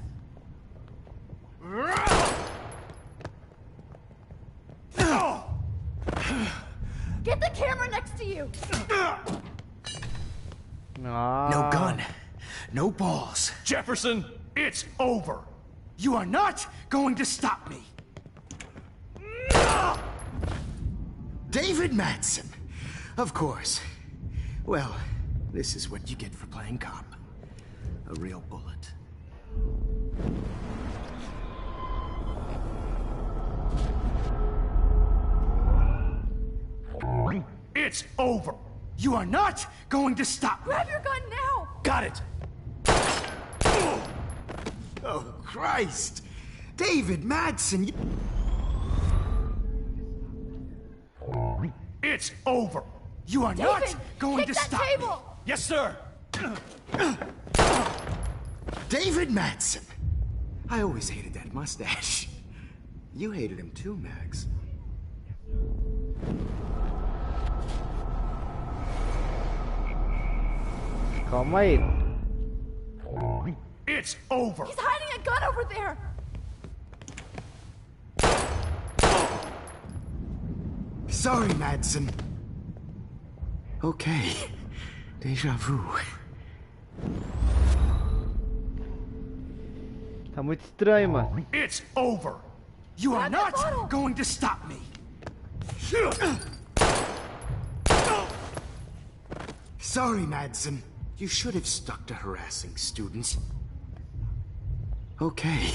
Get the camera next to you! No gun. No balls. Jefferson, it's over. You are not going to stop me. David Madsen. Of course. Well, this is what you get for playing cop. A real bullet. It's over. You are not going to stop me. Grab your gun now! Got it. Oh, Christ! David Madsen, you... It's over. You are David, not going to kick that stop table! me. Yes, sir. David Madsen. I always hated that mustache. You hated him too, Max. Calma aí. It's over. He's hiding a gun over there! Sorry, Madsen. Okay. Déjà vu. Tá muito estranho, mano. It's over. You are not going to stop me. Sorry, Madsen. You should have stuck to harassing students. Okay.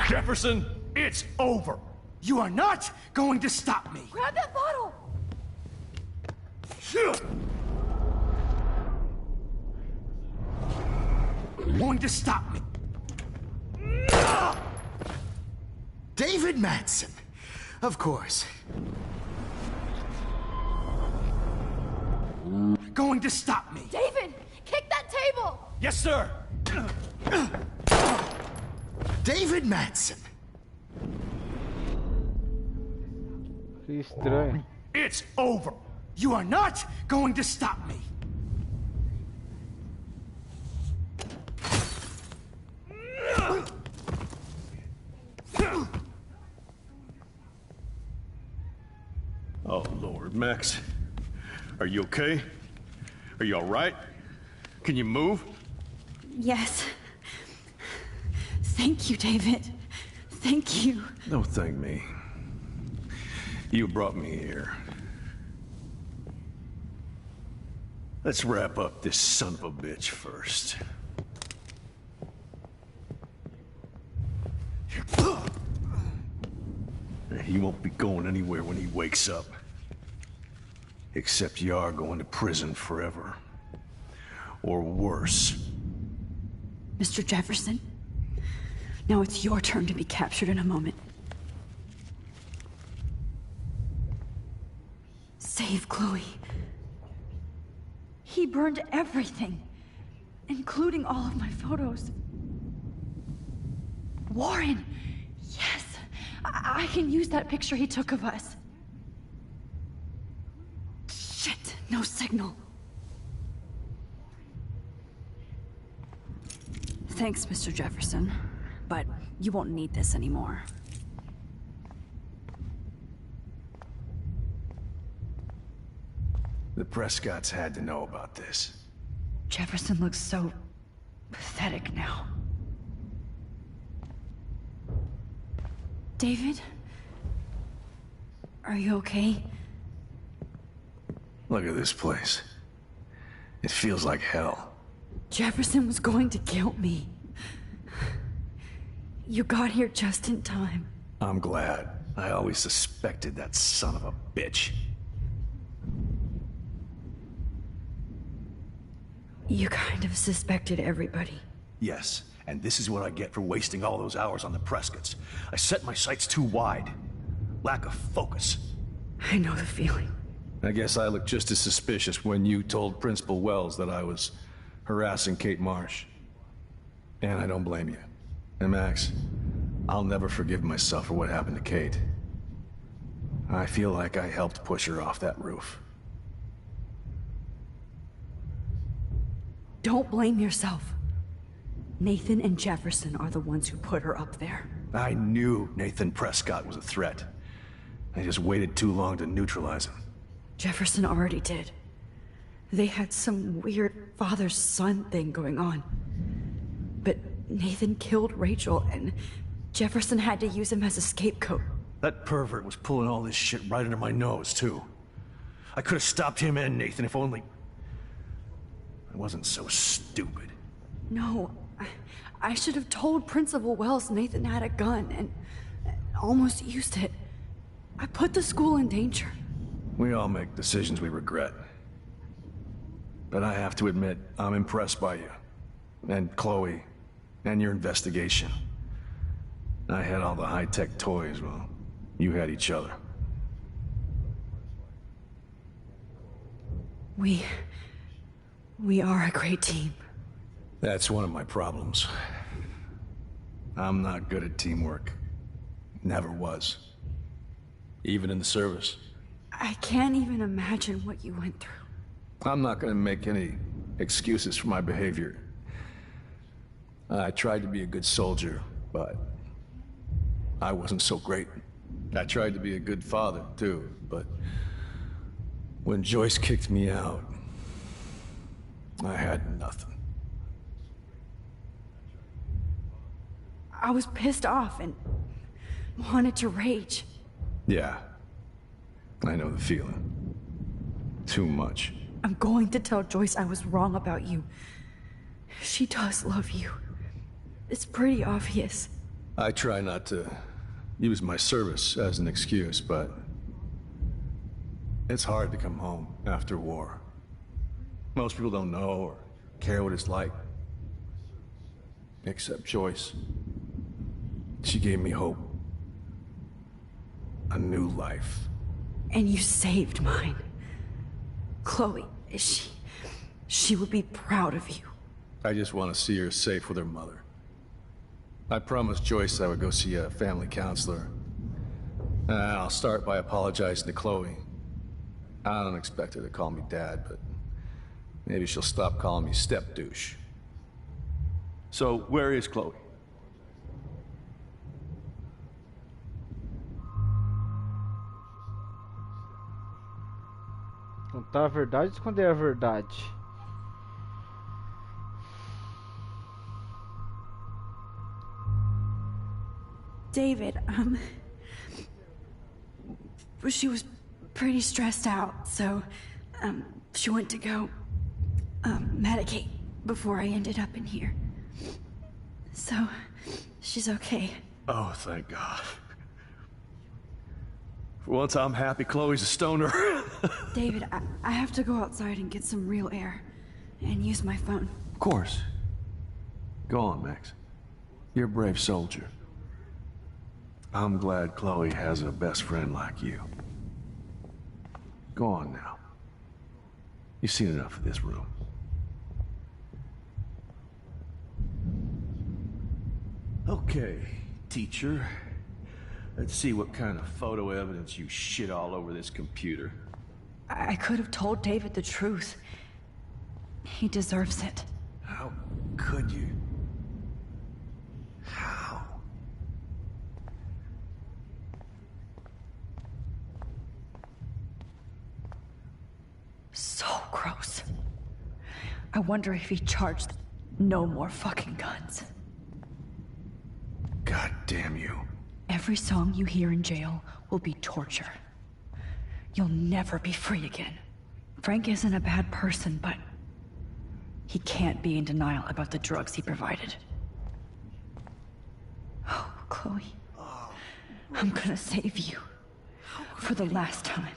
Jefferson, it's over. You are not going to stop me. Grab that bottle! Going to stop me. David Madsen. Of course. Going to stop me. David, kick that table! Yes, sir. David Madsen. Que estranho. It's over. You are not going to stop me. Oh, Lord, Max. Are you okay? Are you all right? Can you move? Yes. Thank you, David. Thank you. Don't thank me. You brought me here. Let's wrap up this son of a bitch first. He won't be going anywhere when he wakes up. Except you are going to prison forever. Or worse. Mr. Jefferson, now it's your turn to be captured in a moment. Save Chloe. He burned everything, including all of my photos. Warren! Yes! I can use that picture he took of us. Shit, no signal. Thanks, Mr. Jefferson, but you won't need this anymore. The Prescotts had to know about this. Jefferson looks so pathetic now. David? Are you okay? Look at this place. It feels like hell. Jefferson was going to kill me. You got here just in time. I'm glad. I always suspected that son of a bitch. You kind of suspected everybody. Yes, and this is what I get for wasting all those hours on the Prescotts. I set my sights too wide. Lack of focus. I know the feeling. I guess I looked just as suspicious when you told Principal Wells that I was harassing Kate Marsh. And I don't blame you. And Max, I'll never forgive myself for what happened to Kate. I feel like I helped push her off that roof. Don't blame yourself. Nathan and Jefferson are the ones who put her up there. I knew Nathan Prescott was a threat. I just waited too long to neutralize him. Jefferson already did. They had some weird father-son thing going on. But Nathan killed Rachel, and Jefferson had to use him as a scapegoat. That pervert was pulling all this shit right under my nose, too. I could have stopped him and Nathan if only... I wasn't so stupid. No, I should have told Principal Wells Nathan had a gun and almost used it. I put the school in danger. We all make decisions we regret. But I have to admit, I'm impressed by you. And Chloe. And your investigation. I had all the high-tech toys, well, you had each other. We are a great team. That's one of my problems. I'm not good at teamwork. Never was. Even in the service. I can't even imagine what you went through. I'm not gonna make any excuses for my behavior. I tried to be a good soldier, but I wasn't so great. I tried to be a good father, too, but when Joyce kicked me out, I had nothing. I was pissed off and wanted to rage. Yeah. I know the feeling. Too much. I'm going to tell Joyce I was wrong about you. She does love you. It's pretty obvious. I try not to use my service as an excuse, but it's hard to come home after war. Most people don't know or care what it's like. Except Joyce. She gave me hope. A new life. And you saved mine. Chloe, she would be proud of you. I just want to see her safe with her mother. I promised Joyce I would go see a family counselor. I'll start by apologizing to Chloe. I don't expect her to call me Dad, but maybe she'll stop calling me step-douche. So, where is Chloe? Contar a verdade ou esconder a verdade? David, she was pretty stressed out, so, she went to go, medicate before I ended up in here. So, she's okay. Oh, thank God. For once I'm happy Chloe's a stoner. David, I have to go outside and get some real air, and use my phone. Of course. Go on, Max. You're a brave soldier. I'm glad Chloe has a best friend like you. Go on now. You've seen enough of this room. Okay, teacher. Let's see what kind of photo evidence you shit all over this computer. I could have told David the truth. He deserves it. How could you? How? So gross. I wonder if he charged no more fucking guns. God damn you. Every song you hear in jail will be torture. You'll never be free again. Frank isn't a bad person, but he can't be in denial about the drugs he provided. Oh, Chloe. I'm gonna save you. For the last time.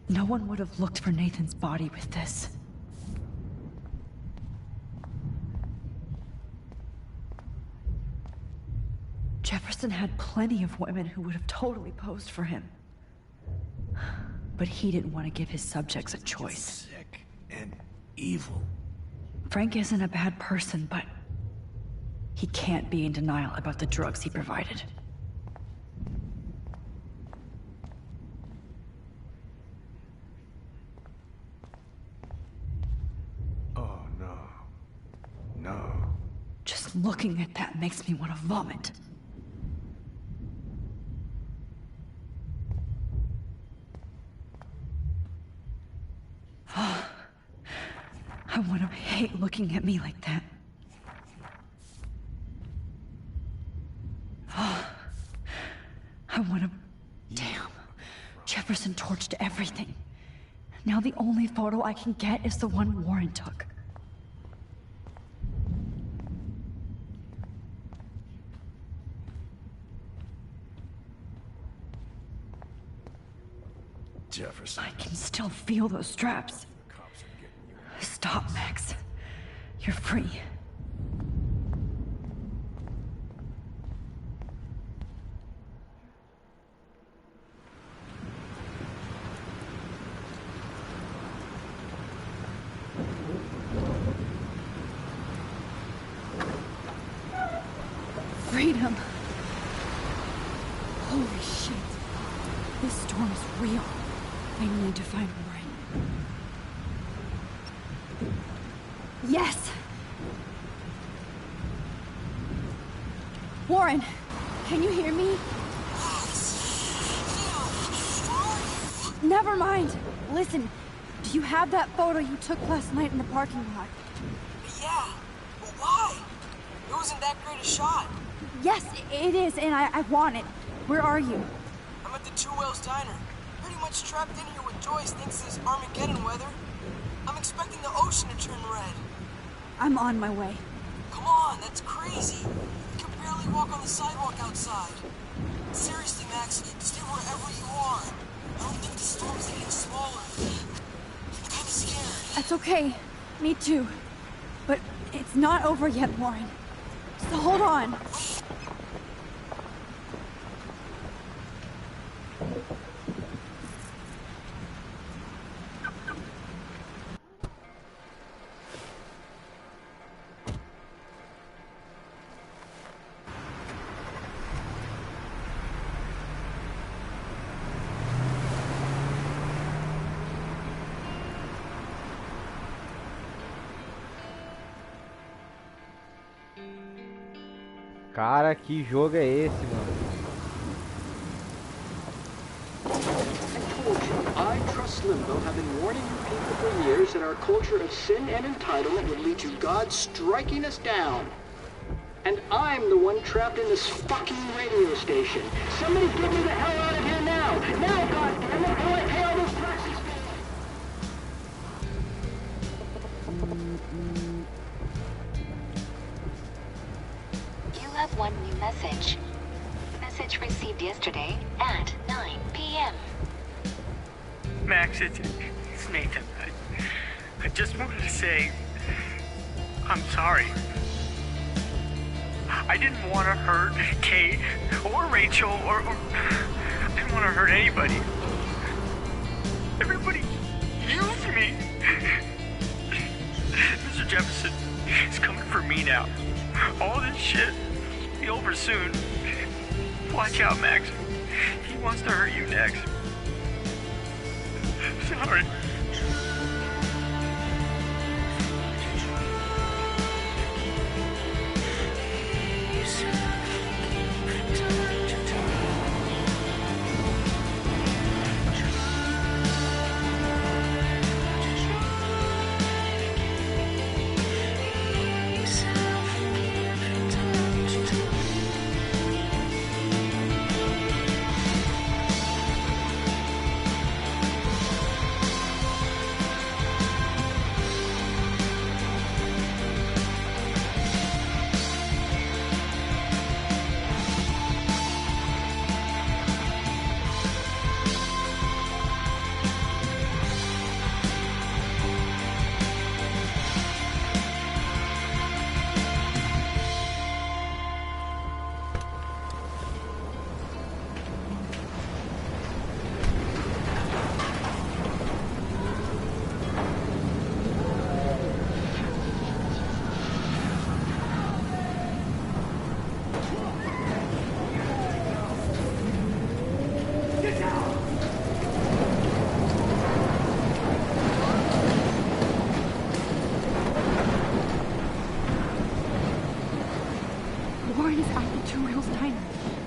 No one would have looked for Nathan's body with this. Jefferson had plenty of women who would have totally posed for him. But he didn't want to give his subjects a choice. Sick and evil. Frank isn't a bad person, but he can't be in denial about the drugs he provided. Oh, no. No. Just looking at that makes me want to vomit. I want to hate looking at me like that. I want to... Damn. Jefferson torched everything. Now the only photo I can get is the one Warren took. Jefferson. I can still feel those straps. Stop, Max. You're free. Freedom. Holy shit. This storm is real. I need to find Warren. Yes! Warren, can you hear me? Never mind. Listen, do you have that photo you took last night in the parking lot? Yeah, but why? It wasn't that great a shot. Yes, it is, and I want it. Where are you? I'm at the Two Whales Diner. that's trapped in here with Joyce thinks this Armageddon weather. I'm expecting the ocean to turn red. I'm on my way. Come on, that's crazy. You can barely walk on the sidewalk outside. Seriously, Max, stay wherever you are. I don't think the storm's getting smaller. I'm kinda scared. That's okay. Me too. But it's not over yet, Warren. So hold on. Cara, que jogo é esse, mano? I trust Limbo have been warning you people for years that our culture of sin and entitlement would lead to God striking us down. And I'm the one trapped in this fucking radio station. Somebody get me the hell out of here now! Now, goddammit, while I pay all those taxes! You have one new message. Message received yesterday at 9 p.m. Max, it's Nathan. I just wanted to say, I'm sorry. I didn't want to hurt Kate or Rachel or I didn't want to hurt anybody. Everybody used me. Mr. Jefferson is coming for me now. All this shit will be over soon. Watch out, Max. He wants to hurt you next. Sorry. Warren is out the 2 wheels tiny,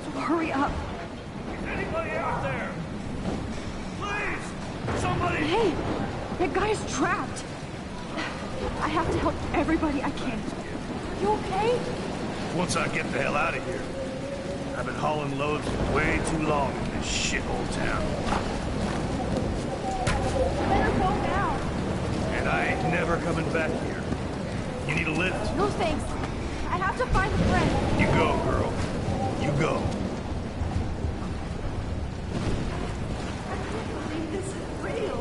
so hurry up. Is anybody out there? Please! Somebody! Hey! That guy's trapped! I have to help everybody I can. You okay? Once I get the hell out of here. I've been hauling loads for way too long in this shithole town. Better go now. And I ain't never coming back here. You need a lift? No thanks. I have to find a friend. You go, girl. You go. I can't believe this is real.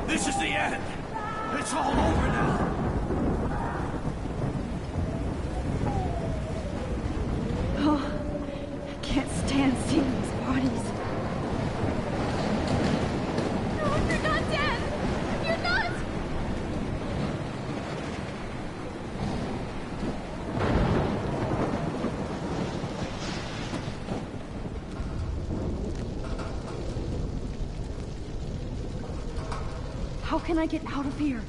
This is the end. It's all over now. Oh, I can't stand seeing these bodies. No, you're not dead! You're not! How can I get out of here?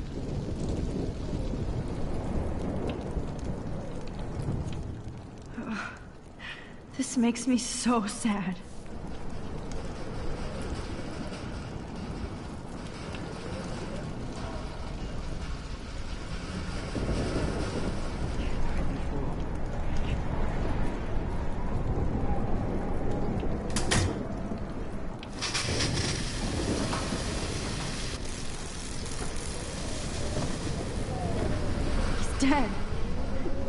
This makes me so sad. Dead.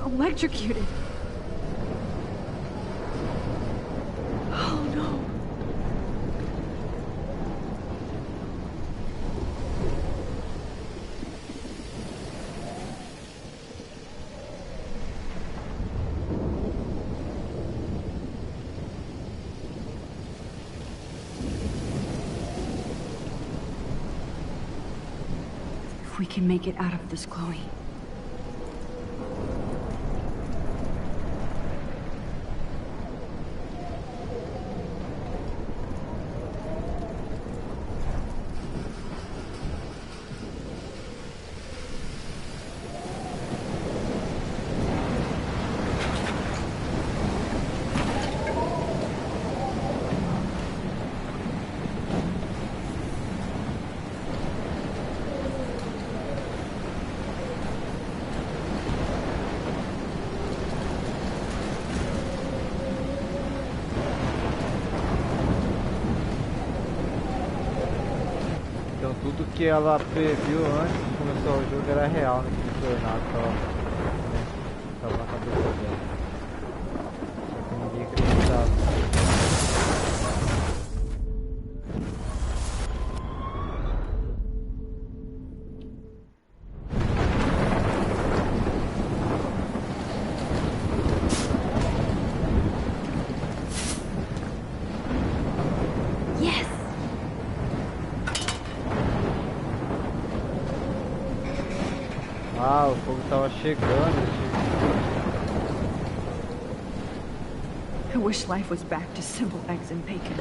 Electrocuted. Oh no. If we can make it out of this, Chloe. Tudo que ela previu antes de começar o jogo era real, né? Que tornado tava na cabeça dela. Só que ninguém acreditava. Ah, o fogo tava chegando. I wish life was back to simple eggs and bacon.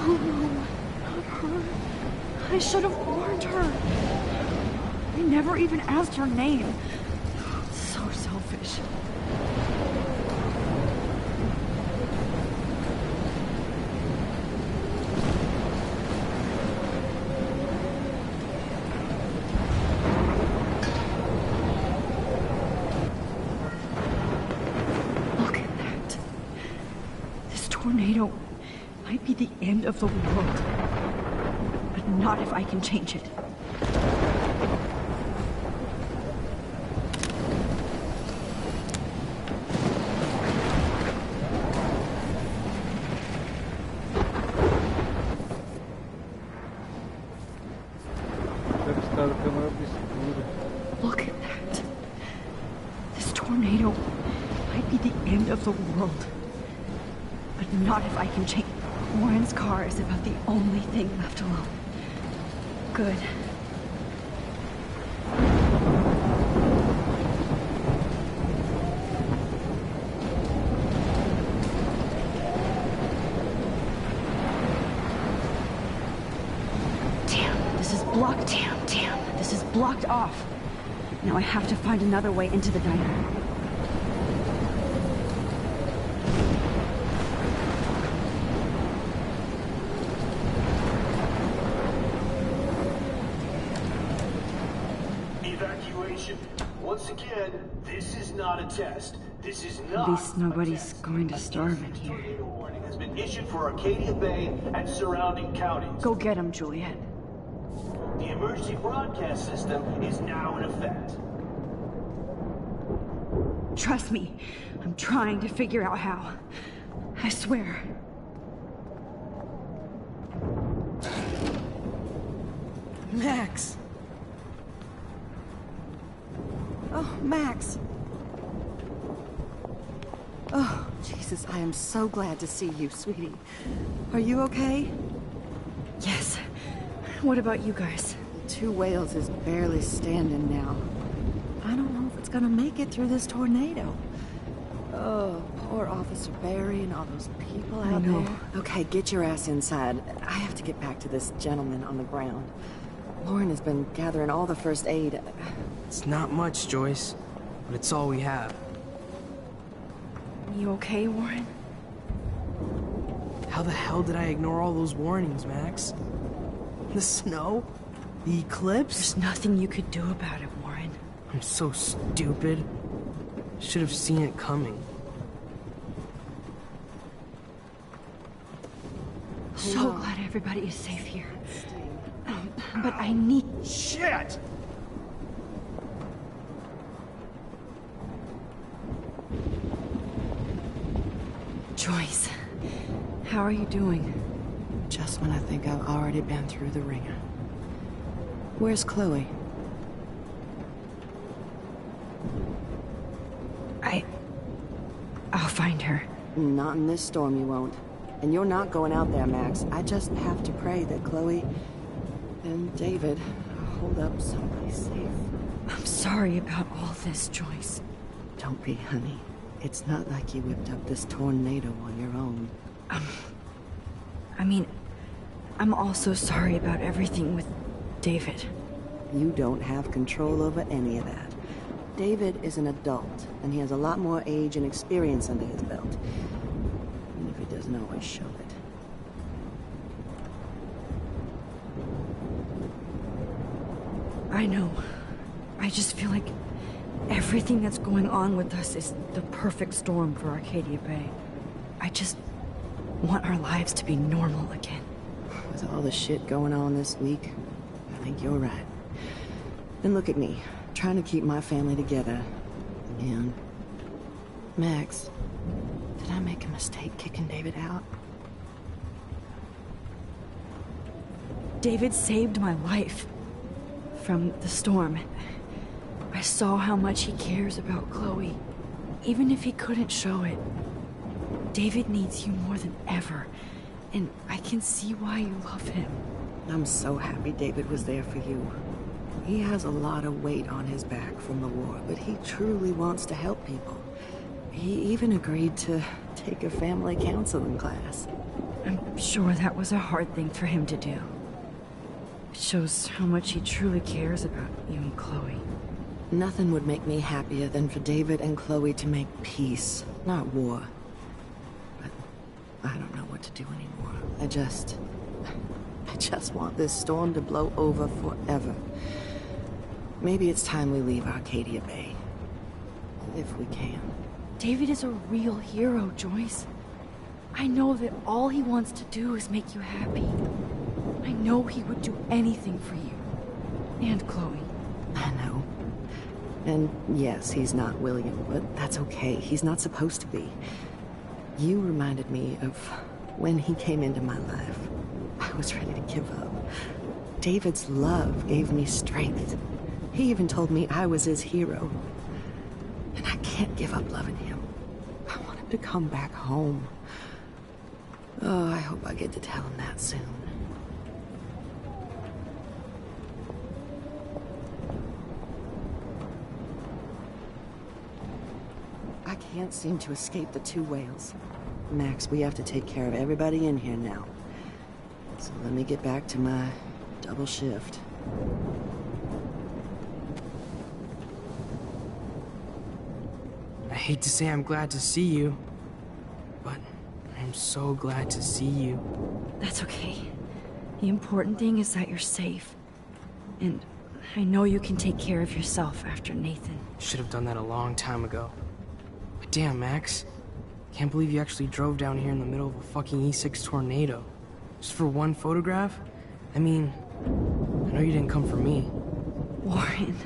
Oh no, not her. I should have warned her. I never even asked her name. So selfish. Look at that. This tornado might be the end of the world. But not if I can change it. Look at that. This tornado might be the end of the world. But not if I can change. Warren's car is about the only thing left alone. Good. Damn, this is blocked. Damn, this is blocked off. Now I have to find another way into the diner. Evacuation. Once again, this is not a test. This is not. At least nobody's going to starve in here. Tornado warning has been issued for Arcadia Bay and surrounding counties. Go get him, Juliet. The emergency broadcast system is now in effect. Trust me, I'm trying to figure out how. I swear. Max! Oh, Max! Oh, Jesus, I am so glad to see you, sweetie. Are you okay? Yes. What about you guys? Two Whales is barely standing now. I don't know if it's gonna make it through this tornado. Oh, Poor Officer Barry and all those people I out know. there. Okay, get your ass inside. I have to get back to this gentleman on the ground. Lauren has been gathering all the first aid. It's not much, Joyce, but it's all we have. You okay, Warren? How the hell did I ignore all those warnings, Max? The snow? The eclipse? There's nothing you could do about it, Warren. I'm so stupid. Should have seen it coming. So glad everybody is safe here. But I need... Shit! Joyce, how are you doing? Just when I think I've already been through the ringer. Where's Chloe? I'll find her. Not in this storm, you won't. And you're not going out there, Max. I just have to pray that Chloe and David hold up someplace safe. I'm sorry about all this, Joyce. Don't be, honey. It's not like you whipped up this tornado on your own. I mean, I'm also sorry about everything with David. You don't have control over any of that. David is an adult, and he has a lot more age and experience under his belt. Even if he doesn't always show it. I know. I just feel like everything that's going on with us is the perfect storm for Arcadia Bay. I just want our lives to be normal again. With all the shit going on this week, I think you're right. And look at me, trying to keep my family together. And Max, did I make a mistake kicking David out? David saved my life from the storm. I saw how much he cares about Chloe, even if he couldn't show it. David needs you more than ever, and I can see why you love him. I'm so happy David was there for you. He has a lot of weight on his back from the war, but he truly wants to help people. He even agreed to take a family counseling class. I'm sure that was a hard thing for him to do. It shows how much he truly cares about you and Chloe. Nothing would make me happier than for David and Chloe to make peace, not war. But I don't know what to do anymore. I just want this storm to blow over forever. Maybe it's time we leave Arcadia Bay. If we can. David is a real hero, Joyce. I know that all he wants to do is make you happy. I know he would do anything for you. And Chloe. I know. And yes, he's not William, but that's okay. He's not supposed to be. You reminded me of when he came into my life. I was ready to give up. David's love gave me strength. He even told me I was his hero. And I can't give up loving him. I want him to come back home. Oh, I hope I get to tell him that soon. I can't seem to escape the two whales. Max, we have to take care of everybody in here now. So let me get back to my double shift. I hate to say I'm glad to see you, but I'm so glad to see you. That's okay. The important thing is that you're safe. And I know you can take care of yourself after Nathan. Should have done that a long time ago. But damn, Max. Can't believe you actually drove down here in the middle of a fucking E6 tornado. Just for one photograph? I mean, I know you didn't come for me. Warren,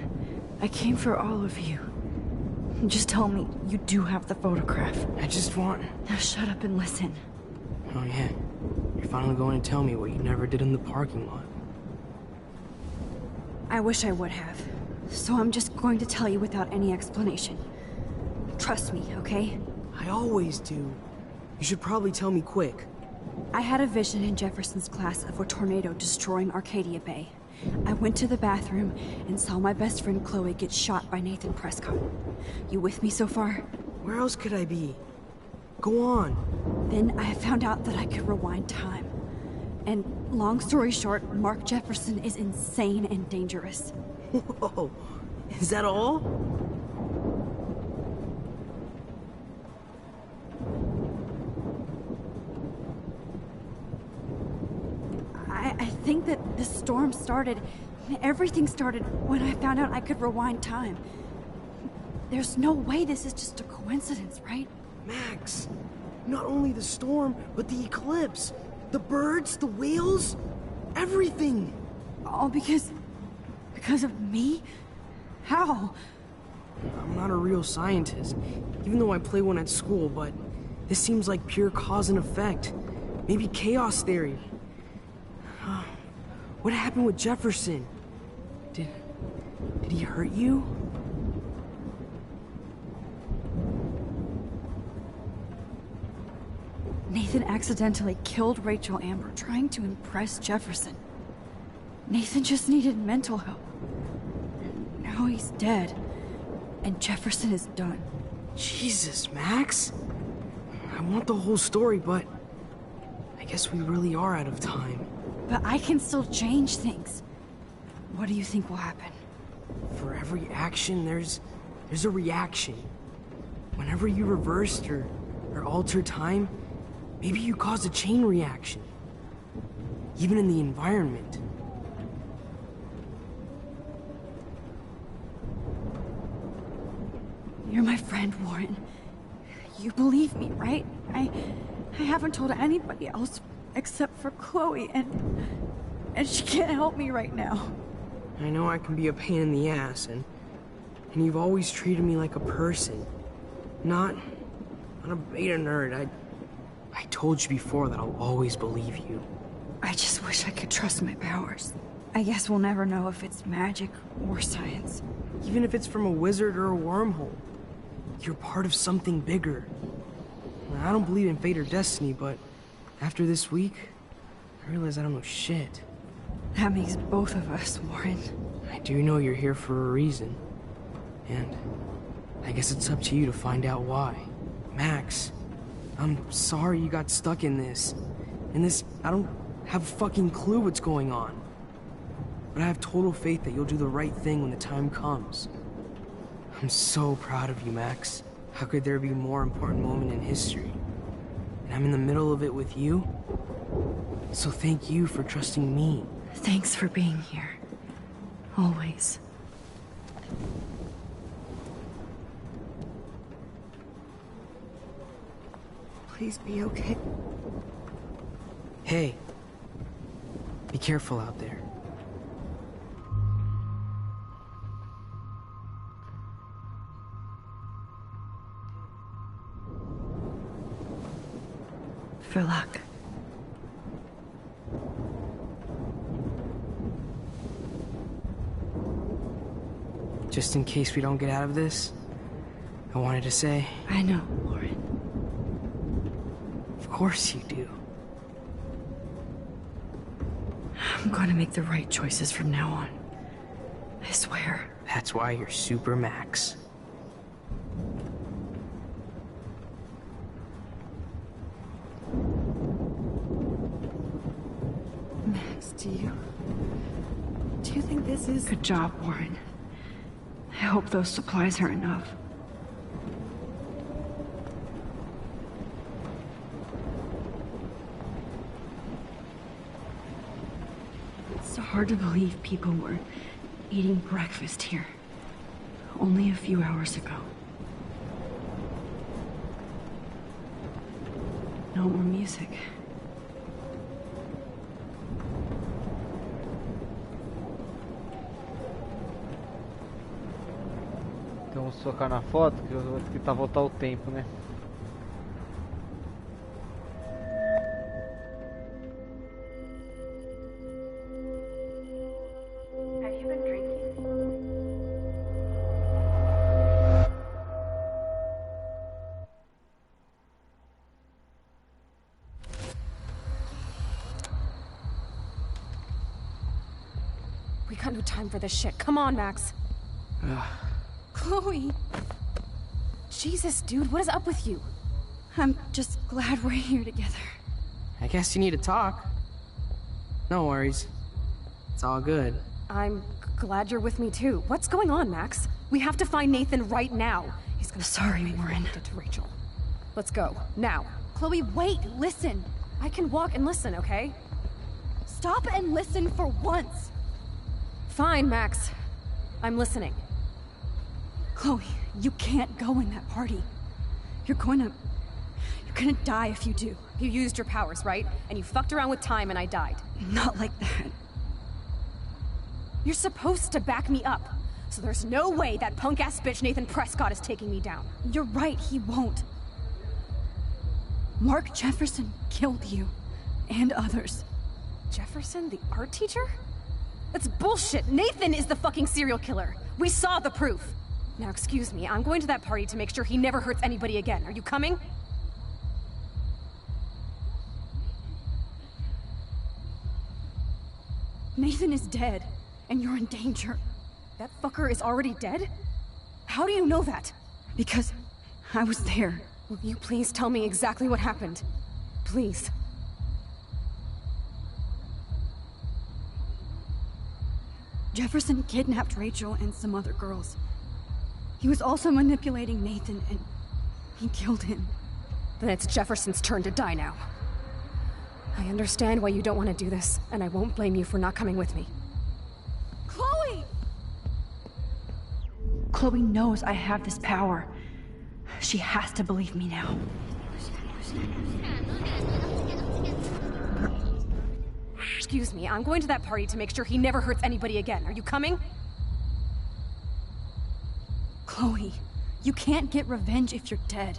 I came for all of you. Just tell me you do have the photograph. I just want... Now shut up and listen. Oh yeah, you're finally going to tell me what you never did in the parking lot. I wish I would have. So I'm just going to tell you without any explanation. Trust me, okay? I always do. You should probably tell me quick. I had a vision in Jefferson's class of a tornado destroying Arcadia Bay. I went to the bathroom and saw my best friend Chloe get shot by Nathan Prescott. You with me so far? Where else could I be? Go on. Then I found out that I could rewind time. And long story short, Mark Jefferson is insane and dangerous. Whoa. Is that all? I think that the storm started, everything started when I found out I could rewind time. There's no way this is just a coincidence, right? Max, not only the storm, but the eclipse. The birds, the whales, everything. All because of me? How? I'm not a real scientist, even though I play one at school, but this seems like pure cause and effect. Maybe chaos theory. What happened with Jefferson? Did he hurt you? Nathan accidentally killed Rachel Amber trying to impress Jefferson. Nathan just needed mental help. Now he's dead, and Jefferson is done. Jesus, Max. I want the whole story, but I guess we really are out of time. But I can still change things. What do you think will happen? For every action, there's a reaction. Whenever you reversed or altered time, maybe you caused a chain reaction. Even in the environment. You're my friend, Warren. You believe me, right? I haven't told anybody else except for Chloe, and she can't help me right now. I know I can be a pain in the ass, and you've always treated me like a person. Not a beta nerd. I told you before that I'll always believe you. I just wish I could trust my powers. I guess we'll never know if it's magic or science. Even if it's from a wizard or a wormhole. You're part of something bigger. I don't believe in fate or destiny, but after this week, I realize I don't know shit. That makes both of us, Warren. I do know you're here for a reason. And I guess it's up to you to find out why. Max, I'm sorry you got stuck in this. I don't have a fucking clue what's going on. But I have total faith that you'll do the right thing when the time comes. I'm so proud of you, Max. How could there be a more important moment in history? And I'm in the middle of it with you. So thank you for trusting me. Thanks for being here. Always. Please be okay. Hey. Be careful out there. For luck. Just in case we don't get out of this, I wanted to say... I know, Warren. Of course you do. I'm going to make the right choices from now on. I swear. That's why you're Super Max. Max, do you think this is... Good job, Warren. I hope those supplies are enough. It's hard to believe people were eating breakfast here only a few hours ago. No more music. Então vamos focar na foto, que eu vou tentar voltar o tempo, né? We got no time for this shit. Come on, Max. Chloe! Jesus, dude, what is up with you? I'm just glad we're here together. I guess you need to talk. No worries. It's all good. I'm glad you're with me too. What's going on, Max? We have to find Nathan right now. He's gonna Sorry, Warren. get to Rachel. Let's go, now. Chloe, wait, listen. I can walk and listen, okay? Stop and listen for once. Fine, Max. I'm listening. Chloe, you can't go in that party. You're gonna die if you do. You used your powers, right? And you fucked around with time and I died. Not like that. You're supposed to back me up. So there's no way that punk-ass bitch Nathan Prescott is taking me down. You're right, he won't. Mark Jefferson killed you. And others. Jefferson, the art teacher? That's bullshit. Nathan is the fucking serial killer. We saw the proof. Now excuse me, I'm going to that party to make sure he never hurts anybody again. Are you coming? Nathan is dead, and you're in danger. That fucker is already dead? How do you know that? Because I was there. Will you please tell me exactly what happened? Please. Jefferson kidnapped Rachel and some other girls. He was also manipulating Nathan, and he killed him. Then it's Jefferson's turn to die now. I understand why you don't want to do this, and I won't blame you for not coming with me. Chloe! Chloe knows I have this power. She has to believe me now. Excuse me, I'm going to that party to make sure he never hurts anybody again. Are you coming? Chloe, you can't get revenge if you're dead.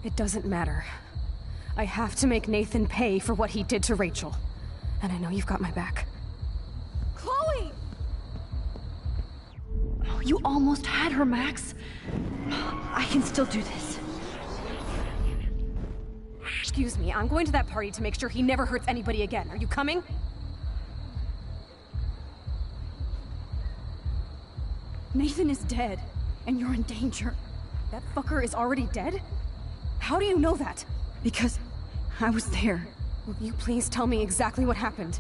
It doesn't matter. I have to make Nathan pay for what he did to Rachel. And I know you've got my back. Chloe! Oh, you almost had her, Max. I can still do this. Excuse me, I'm going to that party to make sure he never hurts anybody again. Are you coming? Nathan is dead, and you're in danger. That fucker is already dead? How do you know that? Because I was there. Will you please tell me exactly what happened?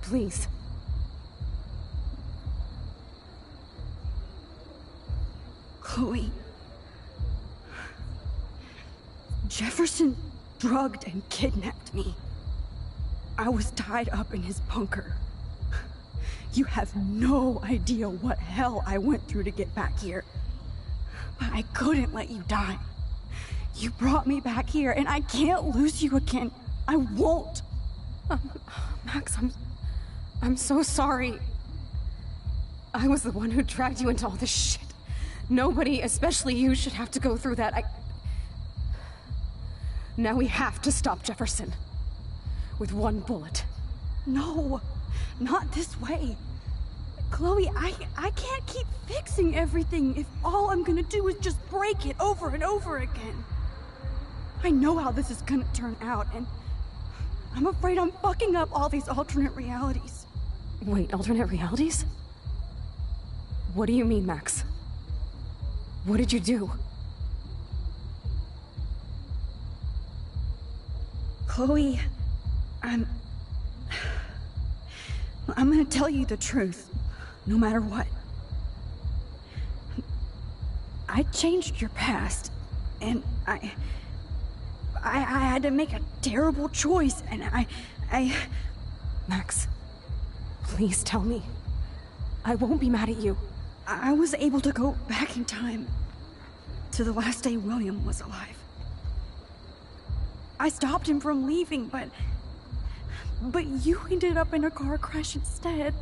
Please. Chloe. Jefferson drugged and kidnapped me. I was tied up in his bunker. You have no idea what hell I went through to get back here. But I couldn't let you die. You brought me back here, and I can't lose you again. I won't. Max, I'm so sorry. I was the one who dragged you into all this shit. Nobody, especially you, should have to go through that. Now we have to stop Jefferson. With one bullet. No, not this way. Chloe, I can't keep fixing everything if all I'm gonna do is just break it over and over again. I know how this is gonna turn out, and I'm afraid I'm fucking up all these alternate realities. Wait, alternate realities? What do you mean, Max? What did you do? Chloe, I'm gonna tell you the truth, no matter what. I changed your past, and I had to make a terrible choice, and I... Max, please tell me. I won't be mad at you. I was able to go back in time to the last day William was alive. I stopped him from leaving, but you ended up in a car crash instead.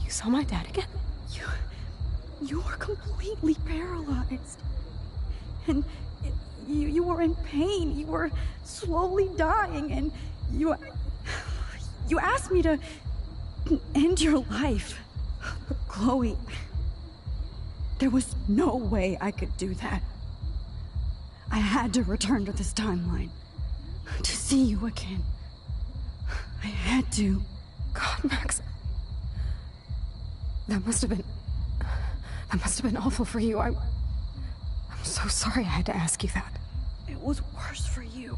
You saw my dad again? You were completely paralyzed. And you were in pain. You were slowly dying, and you asked me to end your life. But Chloe, there was no way I could do that. I had to return to this timeline to see you again. I had to. God, Max. That must have been awful for you. I'm so sorry I had to ask you that. It was worse for you.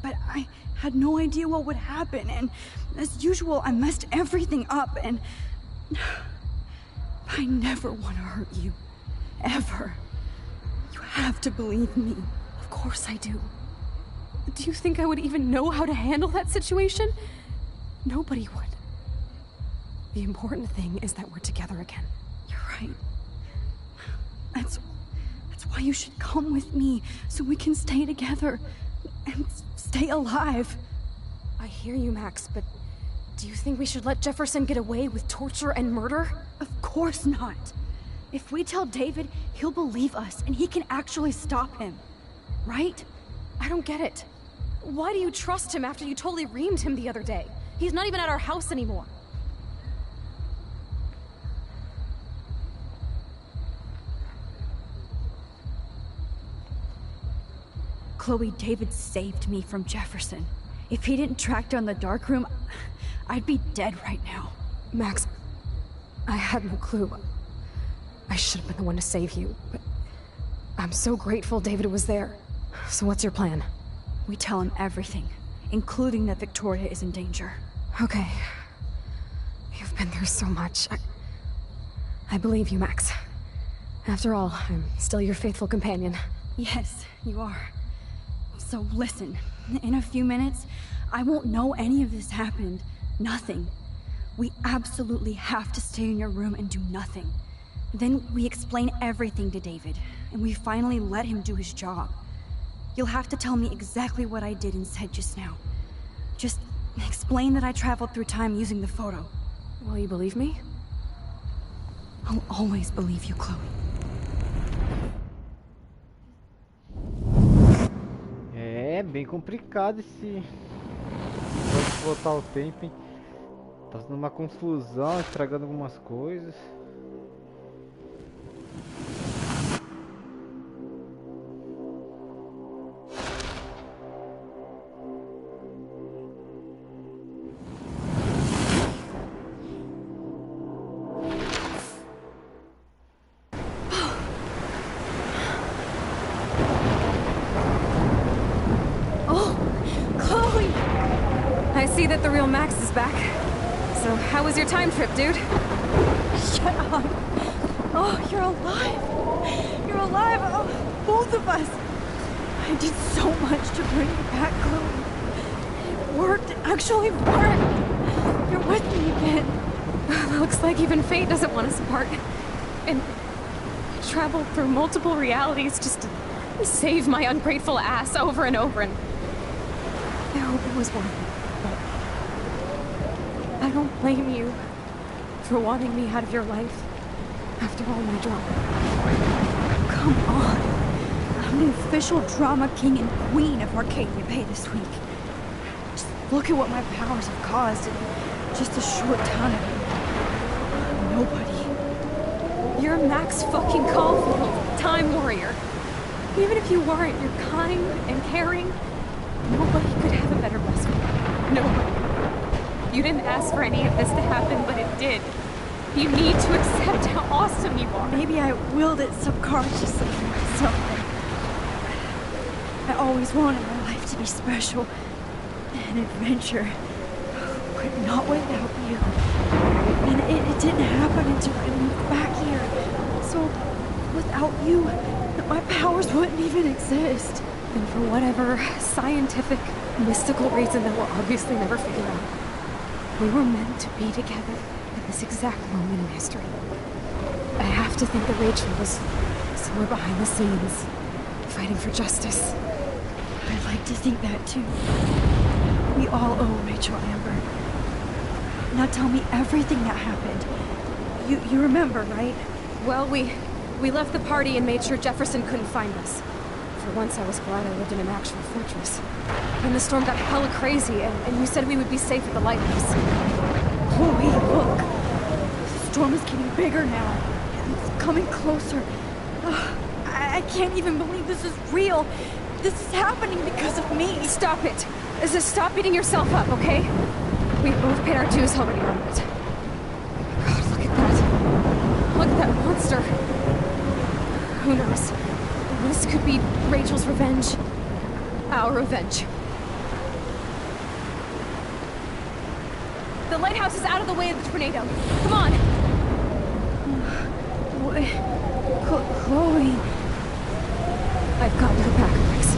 But I had no idea what would happen, and as usual, I messed everything up, and I never want to hurt you. Ever. You have to believe me. Of course I do. Do you think I would even know how to handle that situation? Nobody would. The important thing is that we're together again. You're right. That's why you should come with me, so we can stay together and stay alive. I hear you, Max, but do you think we should let Jefferson get away with torture and murder? Of course not. If we tell David, he'll believe us, and he can actually stop him. Right? I don't get it. Why do you trust him after you totally reamed him the other day? He's not even at our house anymore. Chloe, David saved me from Jefferson. If he didn't track down the dark room, I'd be dead right now. Max, I had no clue. I should have been the one to save you, but I'm so grateful David was there. So what's your plan? We tell him everything, including that Victoria is in danger. Okay. You've been through so much. I believe you, Max. After all, I'm still your faithful companion. Yes, you are. So listen, in a few minutes, I won't know any of this happened. Nothing. We absolutely have to stay in your room and do nothing. Then we explain everything to David, and we finally let him do his job. You'll have to tell me exactly what I did and said just now. Just explain that I traveled through time using the photo. Will you believe me? I'll always believe you, Chloe. É bem complicado esse... Pode voltar o tempo, hein? Tá dando uma confusão, estragando algumas coisas. That the real Max is back. So, how was your time trip, dude? Shut up. Oh, you're alive. You're alive. Oh, both of us. I did so much to bring you back, Chloe. It worked. It actually worked. You're with me again. Looks like even fate doesn't want us apart. And traveled through multiple realities just to save my ungrateful ass over and over, and I hope it was worth it. I don't blame you for wanting me out of your life after all my drama. Come on. I'm the official drama king and queen of Arcadia Bay this week. Just look at what my powers have caused in just a short time. Nobody. You're Max fucking Caulfield, Time Warrior. Even if you weren't, you're kind and caring. Nobody could have a better best friend. Nobody. You didn't ask for any of this to happen, but it did. You need to accept how awesome you are. Maybe I willed it subconsciously to myself. I always wanted my life to be special. An adventure. But not without you. And it didn't happen until I moved back here. So, without you, my powers wouldn't even exist. And for whatever scientific, mystical reason that we'll obviously never figure out, we were meant to be together at this exact moment in history. I have to think that Rachel was somewhere behind the scenes, fighting for justice. I'd like to think that too. We all owe Rachel Amber. Now tell me everything that happened. You remember, right? Well, we left the party and made sure Jefferson couldn't find us. For once, I was glad I lived in an actual fortress. Then the storm got hella crazy, and you said we would be safe at the lighthouse. Chloe, look! The storm is getting bigger now. It's coming closer. I can't even believe this is real. This is happening because of me. Stop it! Stop beating yourself up, okay? We've both paid our dues already on it. God, look at that. Look at that monster. Who knows? This could be Rachel's revenge. Revenge. Our revenge. The lighthouse is out of the way of the tornado. Come on! Chloe... I've got your back, Max.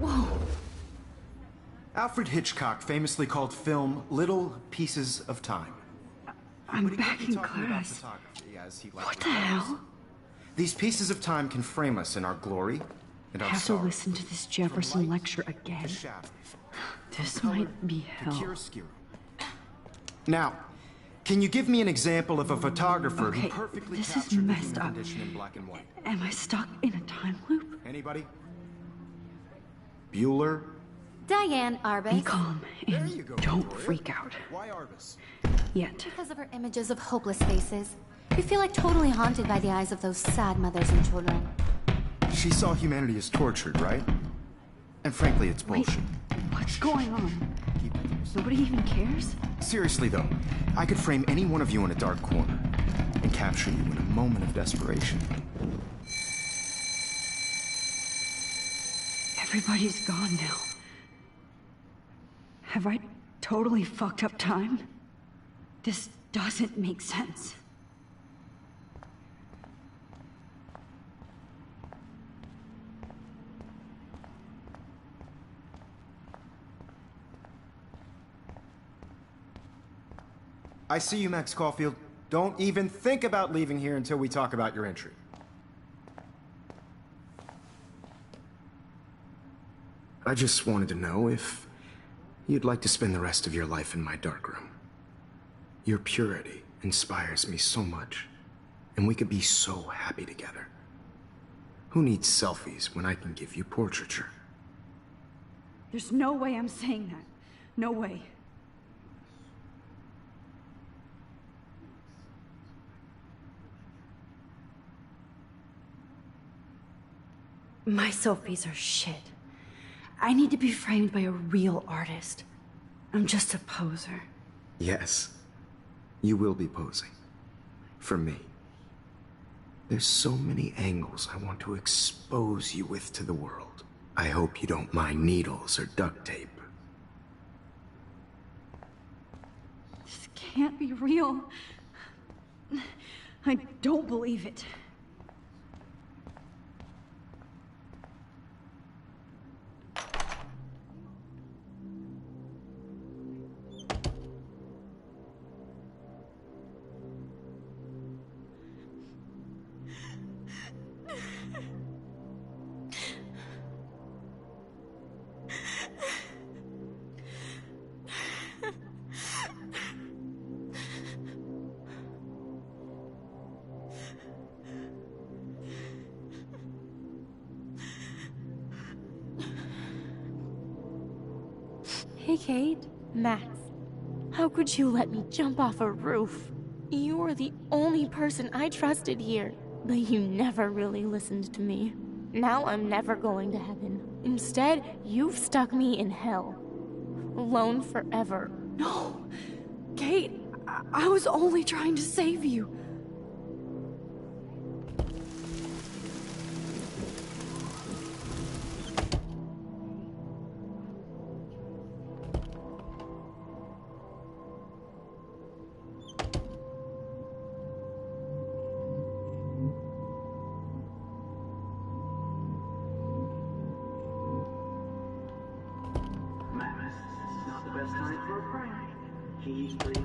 Whoa. Alfred Hitchcock famously called film little pieces of time. I'm back in class. What the hell? These pieces of time can frame us in our glory and I our have to sorrow. listen to this Jefferson lecture again. This might be hell. Now, can you give me an example of a photographer who Okay, perfectly this is captured the messed human up. condition in black and white? Am I stuck in a time loop? Anybody? Bueller? Diane Arbus. Be calm and don't freak out. Why Arbus? Yet. Because of her images of hopeless faces. You feel like totally haunted by the eyes of those sad mothers and children. She saw humanity as tortured, right? And frankly, it's bullshit. What's going on? Nobody even cares? Seriously, though, I could frame any one of you in a dark corner and capture you in a moment of desperation. Everybody's gone now. Have I totally fucked up time? This doesn't make sense. I see you, Max Caulfield. Don't even think about leaving here until we talk about your entry. I just wanted to know if you'd like to spend the rest of your life in my darkroom. Your purity inspires me so much, and we could be so happy together. Who needs selfies when I can give you portraiture? There's no way I'm saying that. No way. My selfies are shit. I need to be framed by a real artist. I'm just a poser. Yes, you will be posing. For me. There's so many angles I want to expose you with to the world. I hope you don't mind needles or duct tape. This can't be real. I don't believe it. Hey, Kate. Max, how could you let me jump off a roof? You were the only person I trusted here, but you never really listened to me. Now I'm never going to heaven. Instead, you've stuck me in hell. Alone forever. No! Kate, I was only trying to save you. Keys, please.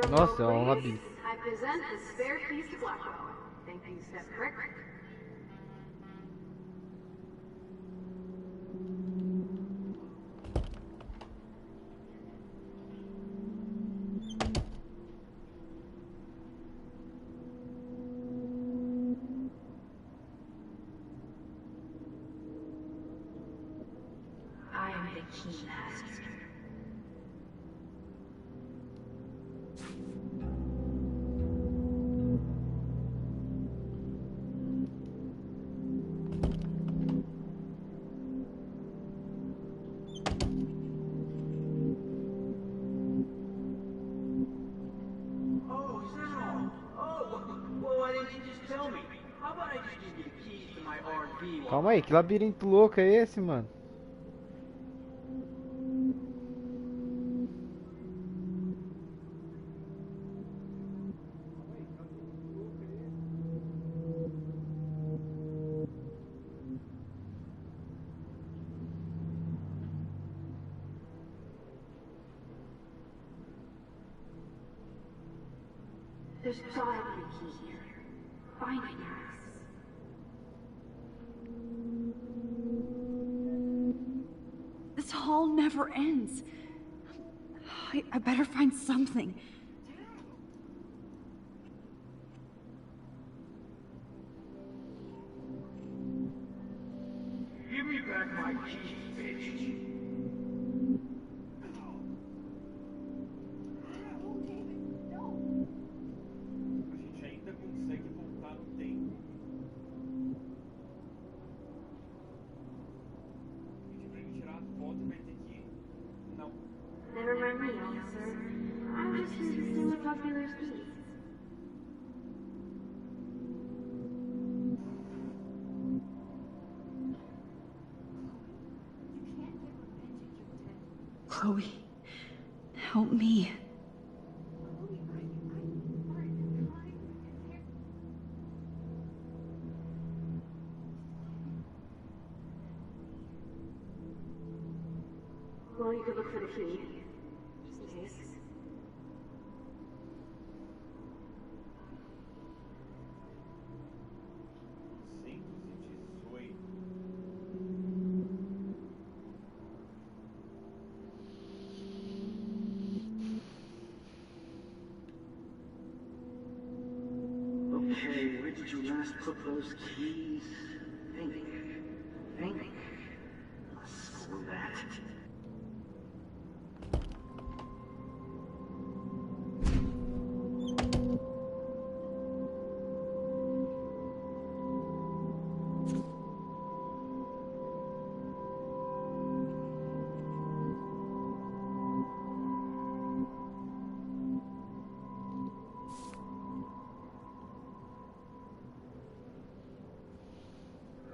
Nossa, é um labirinto. I present the spare keys to Blackwell. Think you step correct? I am the key master. Calma aí, que labirinto louco é esse, mano? There's gotta be a key here. Find it, Max. This hall never ends. I better find something. Give me back my keys, bitch. Never mind me, officer. I'm just here to steal the popular's keys. Chloe, help me. Well, you could look for the key. Just in case. Okay, where did you last put those keys? Think. Screw that.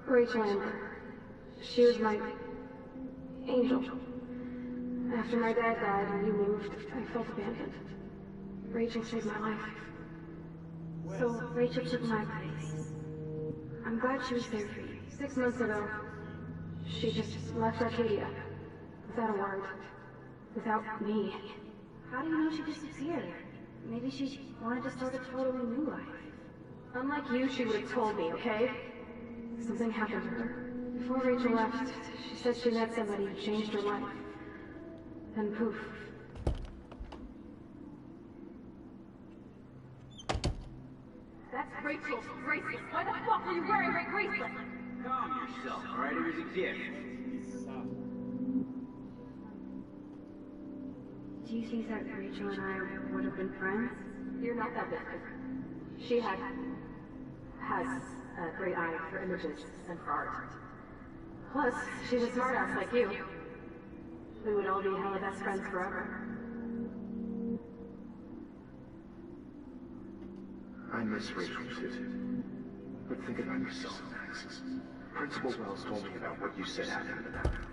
Rachel Amber. She was my angel. After my dad died and you moved, I felt abandoned. Rachel saved my life. So Rachel took my place. I'm glad she was there for you. 6 months ago, she just left Arcadia. Without a word. Without me. How do you know she disappeared? Maybe she wanted to start a totally new life. Unlike you, she would have told me, okay? Something happened to her. Before Rachel left, she said she met somebody who changed her life. Then poof. That's Rachel's bracelet. Why the fuck are you wearing my bracelet? Calm yourself, alright? It was a gift. Do you think that Rachel and I would have been friends? You're not that different. She has a great eye for images and for art. Plus, she's a smartass like you. We would all be hella best friends forever. I miss Rachel too. But think about yourself, Max. Principal Wells told me about what you said happened about him.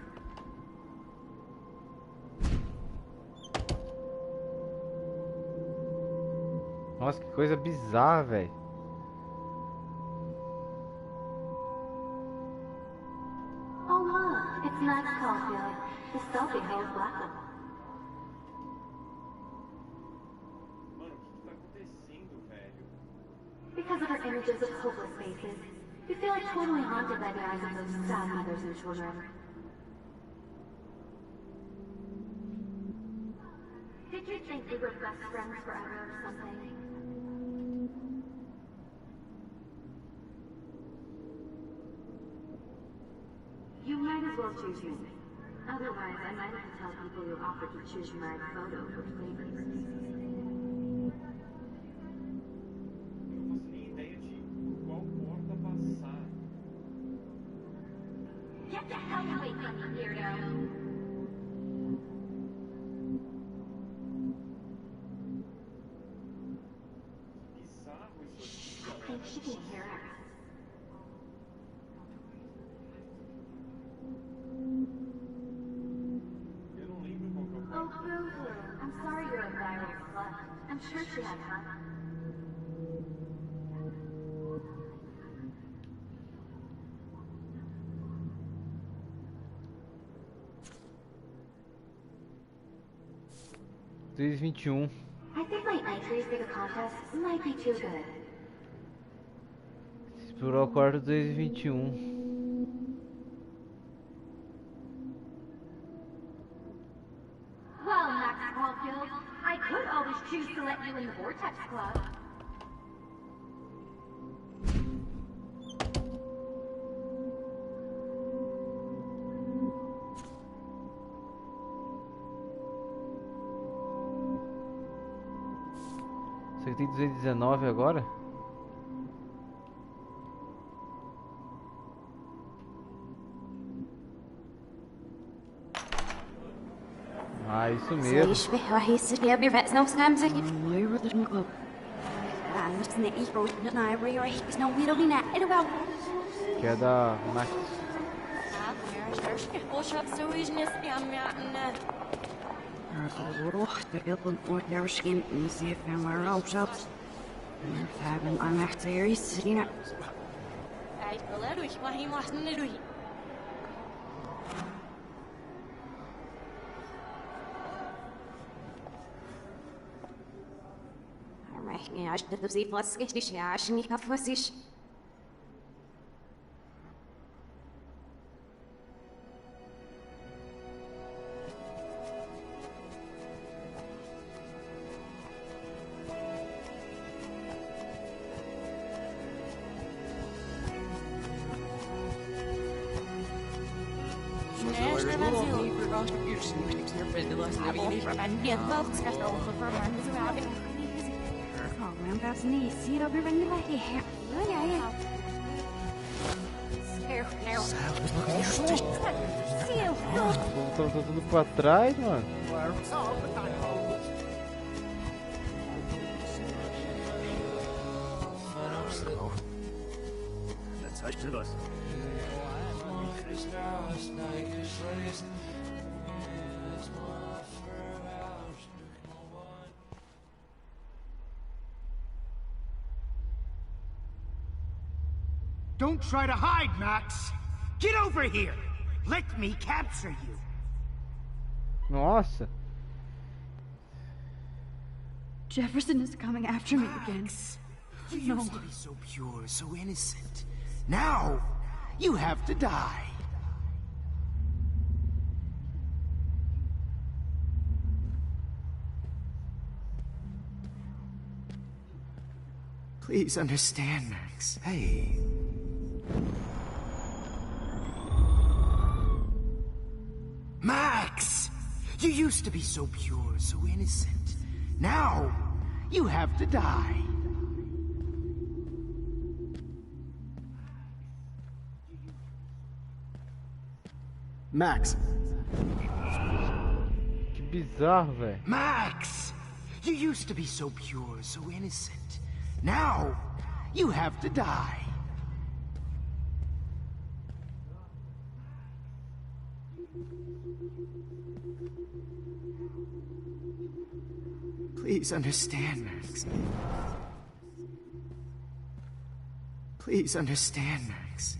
Nossa, que coisa bizarra, velho. Oh look, it's Max Caulfield, the selfie hoe of Blackwell. Because of her images of hopeless faces, you feel like totally haunted by the eyes of those sad mothers and children. Did you think we were best friends forever or something? You might as well choose me. Otherwise, I might have to tell people you offered to choose my photo for flavors. Get the hell away from me, weirdo! I think she can hear us. I'm sure she had fun. $2,21. I think my entries for the contest might be too good. Explorar o quarto 221. Well, Max Caulfield, I could always choose to let you in the Vortex Club. Você tem 219 agora? Ah, isso mesmo. Que é da Max. Voltou tudo pra trás, mano. Don't try to hide, Max! Get over here! Let me capture you! Nossa! Jefferson is coming after me again. You used to be so pure, so innocent. Now, you have to die. Please understand, Max. Hey. Max! You used to be so pure, so innocent. Now, you have to die. Max. Que bizarro, velho. Max! You used to be so pure, so innocent. Now, you have to die. Please understand, Max. Please understand, Max.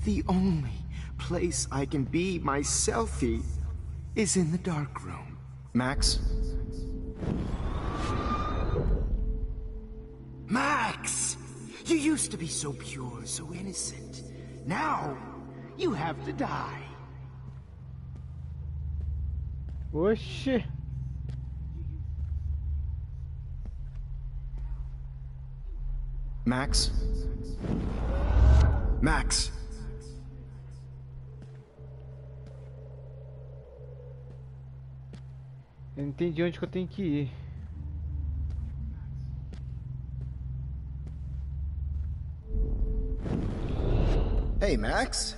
The only place I can be myself is in the dark room. Max? Max! You used to be so pure, so innocent. Now, you have to die. Oxi! Max? Max? Eu não entendi onde que eu tenho que ir. Hey, Max?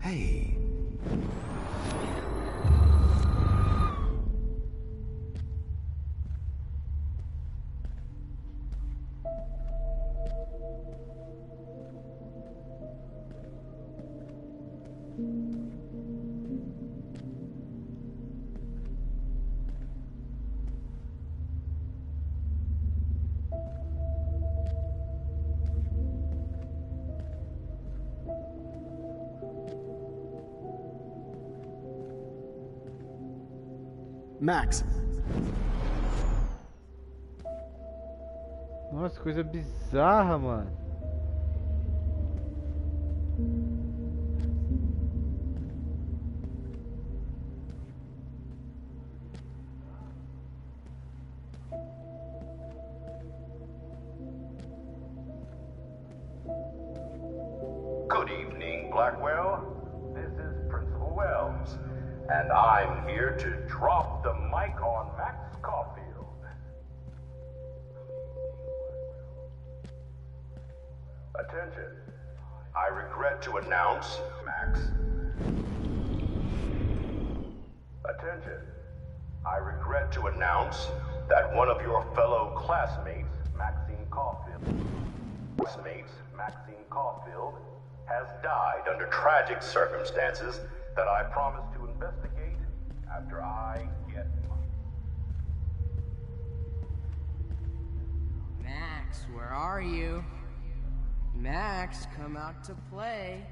Hey. Max. Nossa, coisa bizarra, mano. Good evening, Blackwell. This is Principal Wells, and I'm here to drop the mic on Max Caulfield. Attention. I regret to announce, Max. Attention. I regret to announce that one of your fellow classmates, Maxine Caulfield, has died under tragic circumstances that I promise to investigate after I get Max, where are you? Max, come out to play.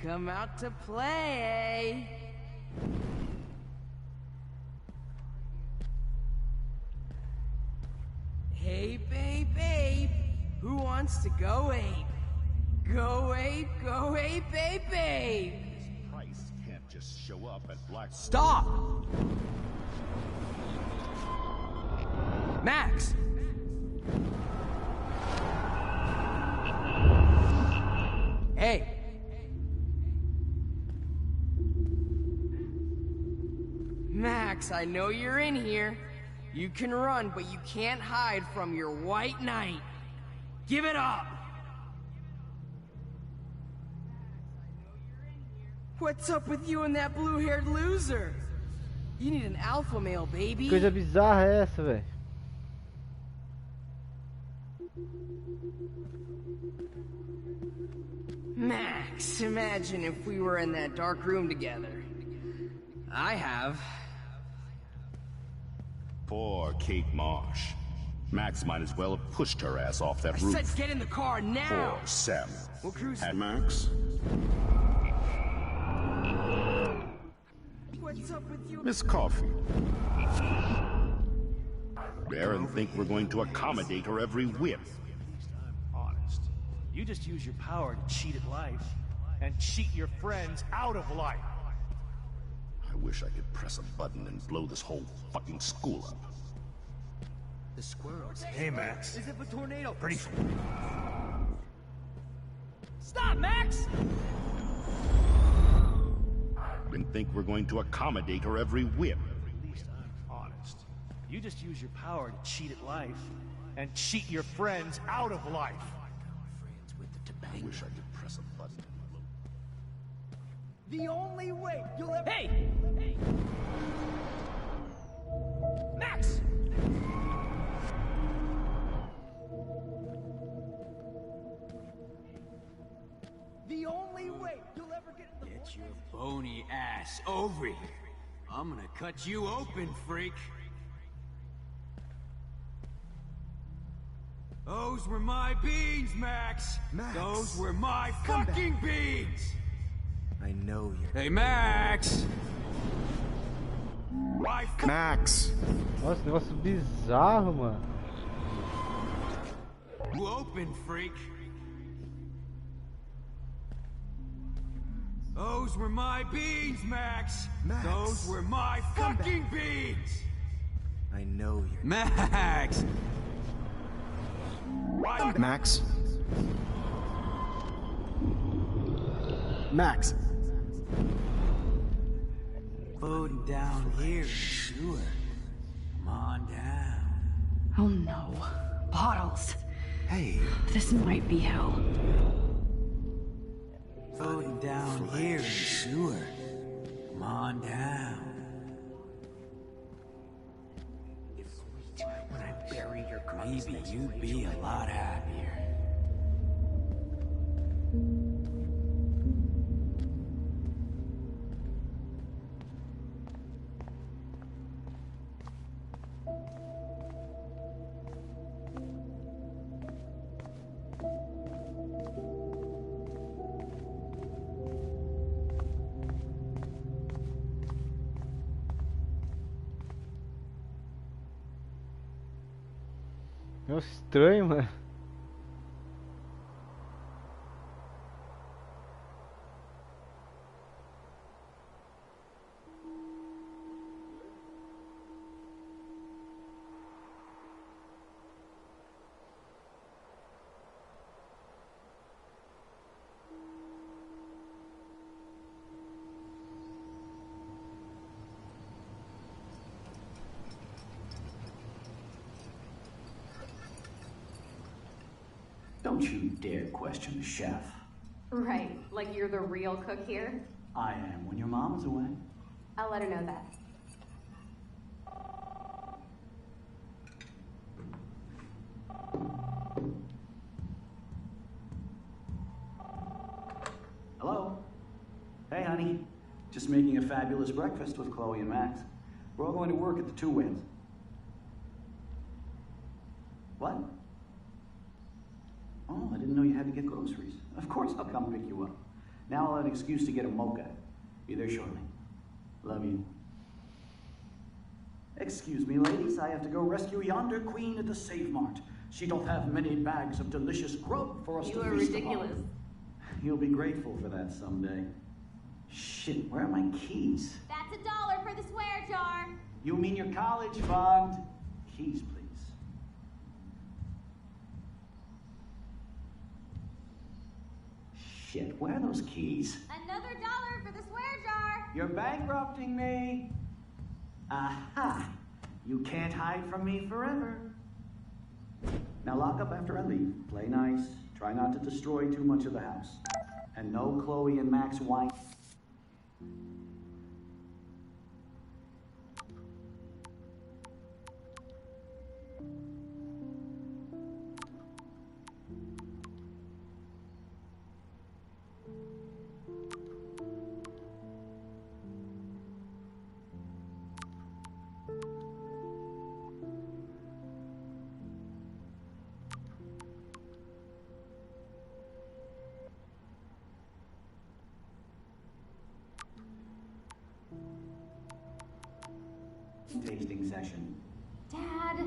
Come out to play. Hey, babe. Who wants to go ape? Go ape, babe. Price can't just show up at Black. Stop! Max! Hey! Max, I know you're in here. You can run, but you can't hide from your white knight. Give it up! What's up with you and that blue-haired loser? You need an alpha male, baby. Coisa bizarra é essa, velho? Max, imagine if we were in that dark room together. I have. Poor Kate Marsh. Max might as well have pushed her ass off that roof. I said get in the car now! Poor Sam. We'll cruise. And Max? What's up with you? Miss Caulfield. There and think we're going to accommodate her every whim. Honest. You just use your power to cheat at life and cheat your friends out of life. I wish I could press a button and blow this whole fucking school up. The squirrels. Hey, Max. Is it a tornado? Pretty. Stop, Max! And think we're going to accommodate her every whim. At least I'm honest. You just use your power to cheat at life and cheat your friends out of life. I wish I could press a button. The only way you'll ever— Hey! Max! The only way you'll ever get— Get your bony ass over here. I'm gonna cut you open, freak. Those were my beans, Max. Those were my fucking beans. I know you're... Hey, Max. Max. Nossa, negócio bizarro, mano. You open, freak. Those were my beans, Max. Those were my fucking beans. I know you're... Max. Max. Max. Floating down here, sure. Come on down. Oh no. Bottles. Hey. This might be hell. floating down here in the sewer. Come on down. When I bury your corpse, maybe you'd be a lot happier. É estranho, mano. Don't you dare question the chef. Right, like you're the real cook here? I am when your mom is away. I'll let her know that. Hello? Hey, honey. Just making a fabulous breakfast with Chloe and Max. We're all going to work at the Two Winds. What? Oh, I didn't know you had to get groceries. Of course I'll come pick you up. Now I'll have an excuse to get a mocha. Be there shortly. Love you. Excuse me, ladies. I have to go rescue yonder queen at the Save Mart. She doth have many bags of delicious grub for us to feast upon. You are ridiculous. You'll be grateful for that someday. Shit, where are my keys? That's $1 for the swear jar. You mean your college fund? Keys, please. Shit, where are those keys? Another $1 for the swear jar. You're bankrupting me. Aha! You can't hide from me forever. Now lock up after I leave. Play nice. Try not to destroy too much of the house. And no Chloe and Max wine. Tasting session. Dad!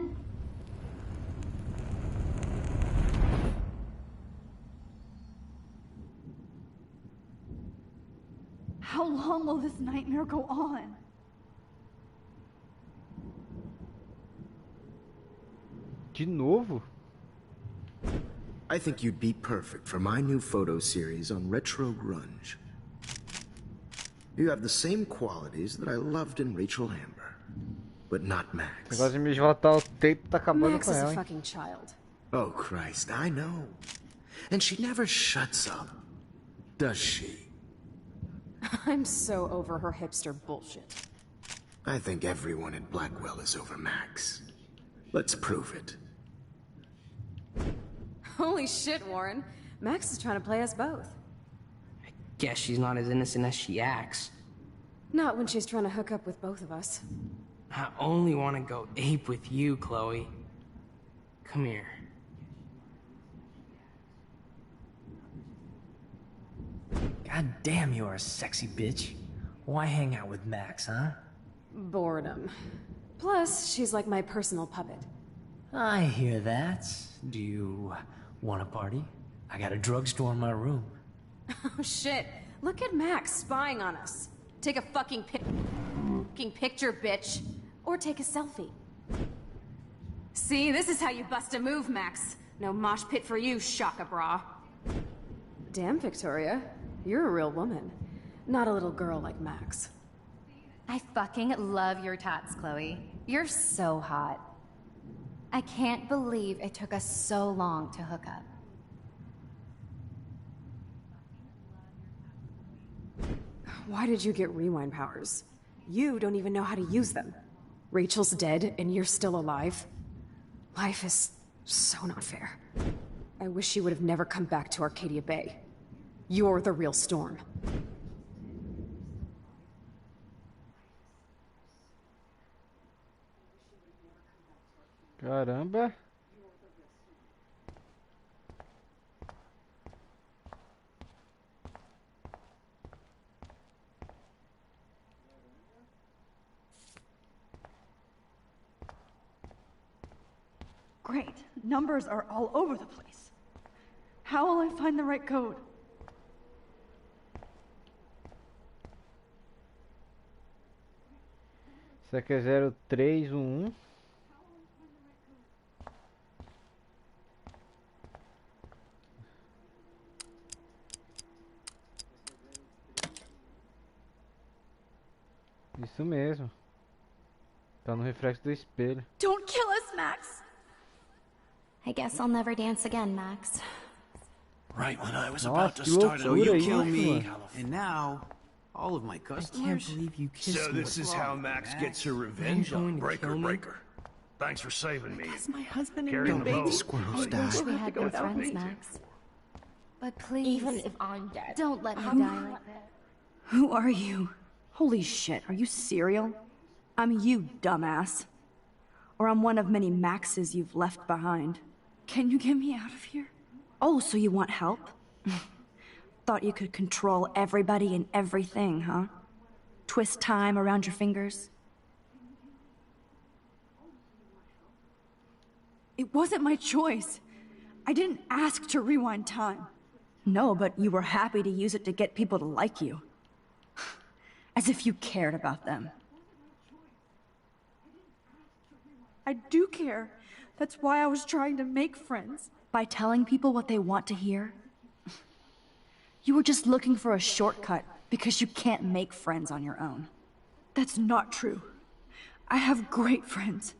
How long will this nightmare go on? De novo? I think you'd be perfect for my new photo series on retro grunge. You have the same qualities that I loved in Rachel Amber, but not O Max. negócio de me esgotar o tempo tá acabando Max com is ela, a hein? fucking child. Oh, Christ, I know. And she never shuts up, does she? I'm so over her hipster bullshit. I think everyone at Blackwell is over Max. Let's prove it. Holy shit, Warren. Max is trying to play us both. Guess she's not as innocent as she acts. Not when she's trying to hook up with both of us. I only want to go ape with you, Chloe. Come here. God damn, you're a sexy bitch. Why hang out with Max, huh? Boredom. Plus, she's like my personal puppet. I hear that. Do you want a party? I got a drugstore in my room. Oh shit. Look at Max spying on us. Take a fucking picture, bitch. Or take a selfie. See, this is how you bust a move, Max. No mosh pit for you, Shaka Bra. Damn, Victoria. You're a real woman. Not a little girl like Max. I fucking love your tats, Chloe. You're so hot. I can't believe it took us so long to hook up. Why did you get rewind powers? You don't even know how to use them. Rachel's dead and you're still alive. Life is so not fair. I wish she would have never come back to Arcadia Bay. You're the real Storm. Caramba. Great. Numbers are all over the place. How will I find the right code? Isso aqui é 0311. Isso mesmo. Tá no reflexo do espelho. Don't kill us, Max! I guess I'll never dance again, Max. Right when I was Nossa, about to que start loucura you isso, kill me, mano. and now all of my customers. I can't believe you kissed So me. this is how Max gets her revenge on Breaker. Thanks for saving me. That's my husband and Carrying your the baby boat. Squirrels I die. wish we had no friends, Max. But please, Even if I'm dead. don't let me die like that. Who are you? Holy shit, are you serial? I'm you, dumbass. Or I'm one of many Maxes you've left behind. Can you get me out of here? Oh, so you want help? Thought you could control everybody and everything, huh? Twist time around your fingers? It wasn't my choice. I didn't ask to rewind time. No, but you were happy to use it to get people to like you. As if you cared about them. I do care. That's why I was trying to make friends. By telling people what they want to hear? You were just looking for a shortcut because you can't make friends on your own. That's not true. I have great friends.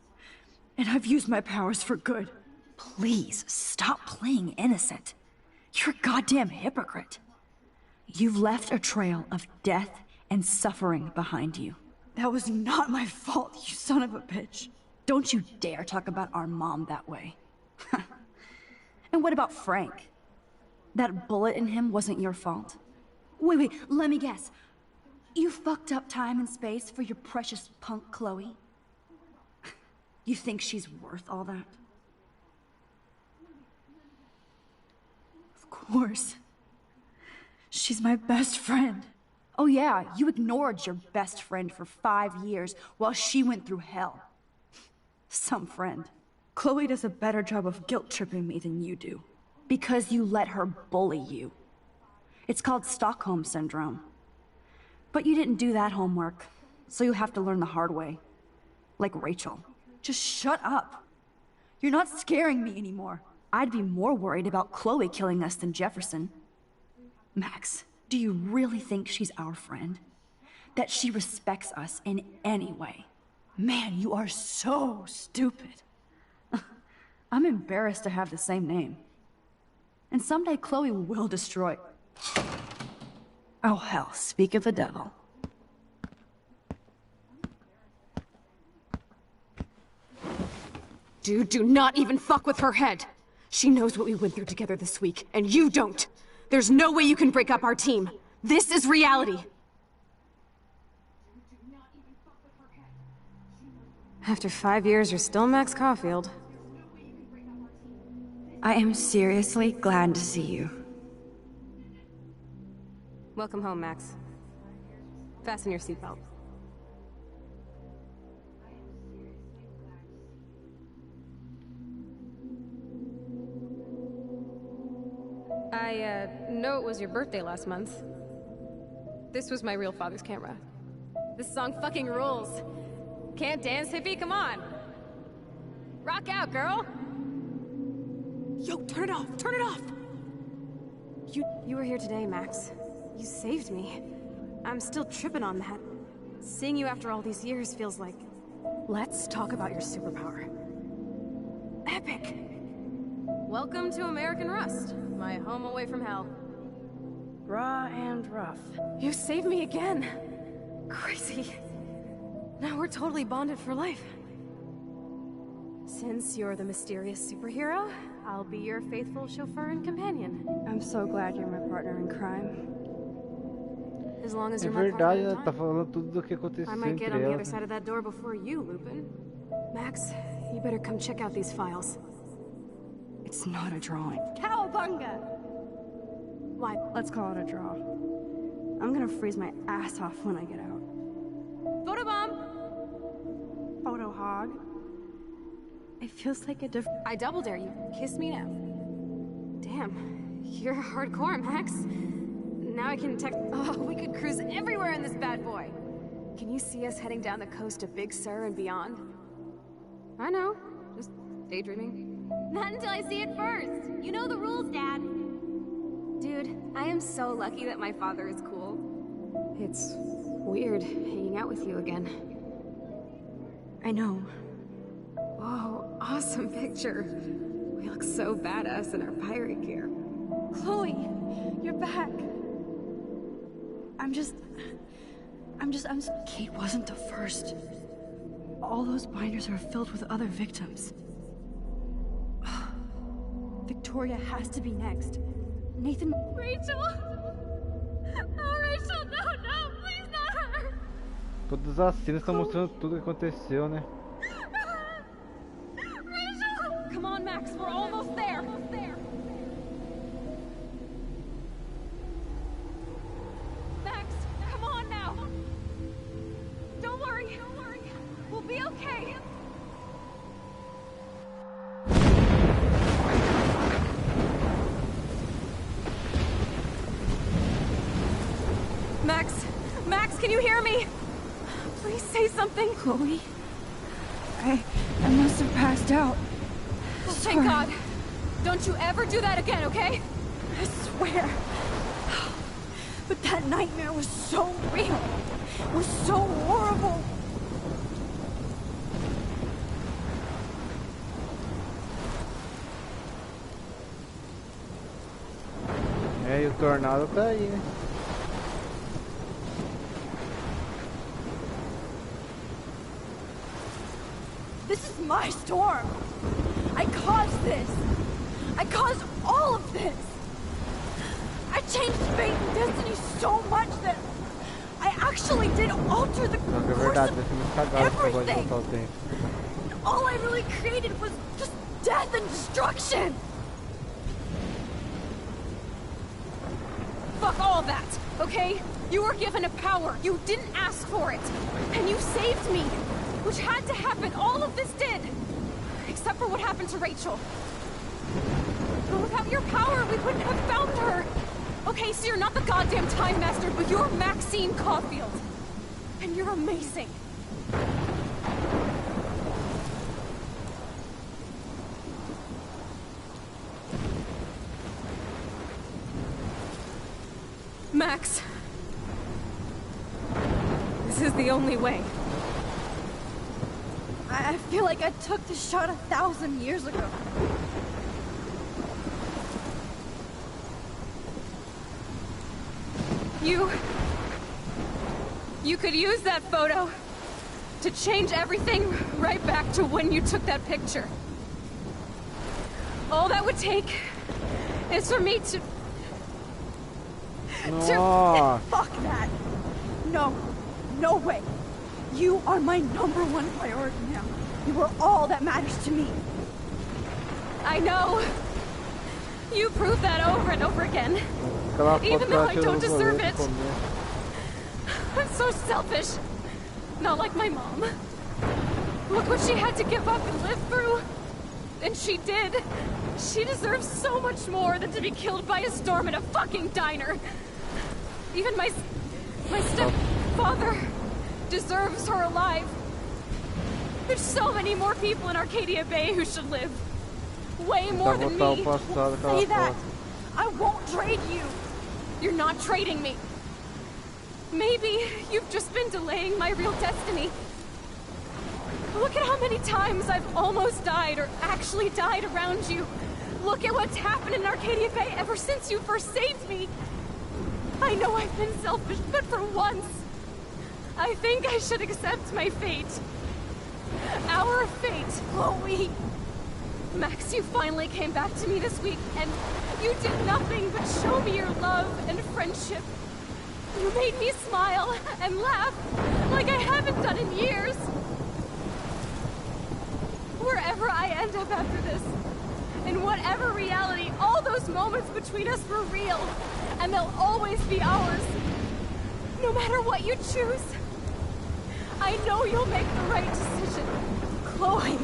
And I've used my powers for good. Please, stop playing innocent. You're a goddamn hypocrite. You've left a trail of death and suffering behind you. That was not my fault, you son of a bitch. Don't you dare talk about our mom that way. And what about Frank? That bullet in him wasn't your fault. Wait, let me guess. You fucked up time and space for your precious punk Chloe? You think she's worth all that? Of course. She's my best friend. Oh yeah, you ignored your best friend for 5 years while she went through hell. Some friend. Chloe does a better job of guilt-tripping me than you do. Because you let her bully you. It's called Stockholm Syndrome. But you didn't do that homework, so you have to learn the hard way. Like Rachel. Just shut up. You're not scaring me anymore. I'd be more worried about Chloe killing us than Jefferson. Max, do you really think she's our friend? That she respects us in any way? Man, you are so stupid. I'm embarrassed to have the same name. And someday Chloe will destroy... Oh hell, speak of the devil. Dude, do not even fuck with her head. She knows what we went through together this week, and you don't. There's no way you can break up our team. This is reality. After 5 years, you're still Max Caulfield. I am seriously glad to see you. Welcome home, Max. Fasten your seatbelt. I know it was your birthday last month. This was my real father's camera. This song fucking rules. Can't dance, hippie? Come on. Rock out, girl. Yo, turn it off. Turn it off. You were here today, Max. You saved me. I'm still tripping on that. Seeing you after all these years feels like... Let's talk about your superpower. Epic! Welcome to American Rust, my home away from hell. Raw and rough. You saved me again. Crazy. Now we're totally bonded for life. Since you're the mysterious superhero, I'll be your faithful chauffeur and companion. I'm so glad you're my partner in crime. As long as É you're my partner verdade, in ela time. tá falando tudo do que aconteceu I might get on entre the other elas. side of that door before you, Lupin. Max, you better come check out these files. It's not a drawing. Cowabunga! Why? Let's call it a draw. I'm gonna freeze my ass off when I get out. Photobomb! Photo hog. It feels like a different. I double dare you. Kiss me now. Damn, you're hardcore, Max. Now I can text. Oh, we could cruise everywhere in this bad boy. Can you see us heading down the coast to Big Sur and beyond? I know, just daydreaming. Not until I see it first. You know the rules, Dad. Dude, I am so lucky that my father is cool. It's weird hanging out with you again. I know. Whoa, awesome picture. We look so badass in our pirate gear. Chloe, you're back. Kate wasn't the first. All those binders are filled with other victims. Victoria has to be next. Nathan... Rachel! Oh, Rachel, no, please not her! Todas as cenas estão mostrando tudo o que aconteceu, né? Rachel! Come on, Max, we're almost there. Max, come on now. Don't worry. We'll be okay. Max, can you hear me? Please say something. Chloe? I must have passed out. Oh, thank God. Don't you ever do that again, okay? I swear. But that nightmare was so real. It was so horrible. É, e o tornado tá aí, né? This is my storm. I caused this. I caused all of this. I changed fate and destiny so much that I actually did alter the Não, é course verdade, of vai ser muito cagado esse negócio de everything. voltar o tempo. And all I really created was just death and destruction. Fuck all that, okay? You were given a power. You didn't ask for it. And you saved me. Which had to happen. All of this did. Except for what happened to Rachel. But without your power, we wouldn't have found her. Okay, so you're not the goddamn Time Master, but you're Maxine Caulfield. And you're amazing. Max. This is the only way. I feel like I took the shot 1,000 years ago. You could use that photo to change everything right back to when you took that picture. All that would take is for me to... Fuck that. No way. You are my #1 priority now. You are all that matters to me. I know. You prove that over and over again. Even though I don't deserve it. I'm so selfish. Not like my mom. Look what she had to give up and live through. And she did. She deserves so much more than to be killed by a storm in a fucking diner. Even my stepfather deserves her alive. There's so many more people in Arcadia Bay who should live. Way more than me. Say that. I won't trade you. You're not trading me. Maybe you've just been delaying my real destiny. Look at how many times I've almost died or actually died around you. Look at what's happened in Arcadia Bay ever since you first saved me. I know I've been selfish, but for once, I think I should accept my fate. Our fate, Chloe. Max, you finally came back to me this week, and you did nothing but show me your love and friendship. You made me smile and laugh like I haven't done in years. Wherever I end up after this, in whatever reality, all those moments between us were real, and they'll always be ours. No matter what you choose, I know you'll make the right decision. Chloe,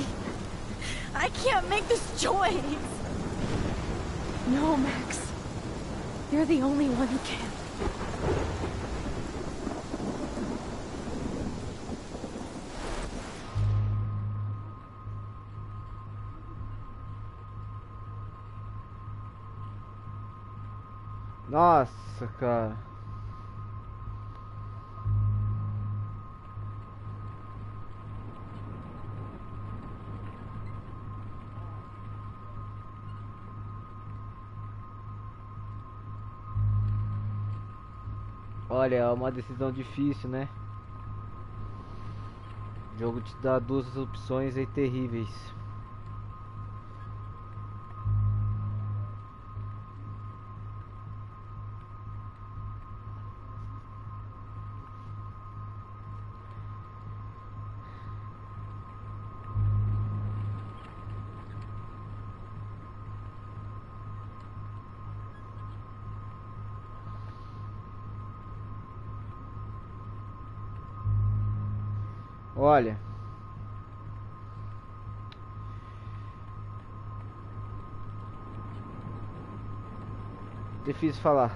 I can't make this choice. No, Max. You're the only one who can. Nossa, cara. Olha, é uma decisão difícil, né? O jogo te dá duas opções aí terríveis. Olha, difícil falar.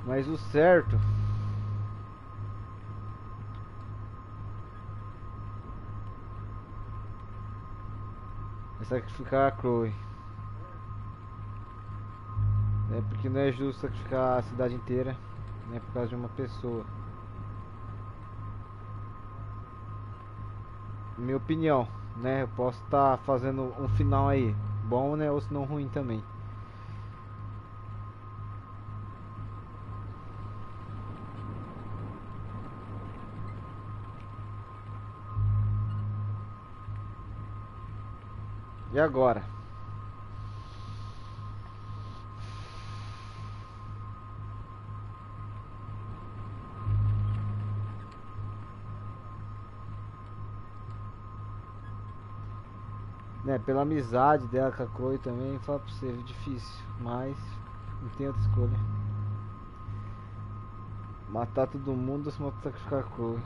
Mas o certo é sacrificar a Chloe. É porque não é justo sacrificar a cidade inteira, né, por causa de uma pessoa. Minha opinião, né? Eu posso estar fazendo um final aí bom, né, ou se não ruim também. E agora? Né, pela amizade dela com a Chloe também, fala pra você, é difícil, mas não tem outra escolha. Matar todo mundo ou se sacrificar a Chloe.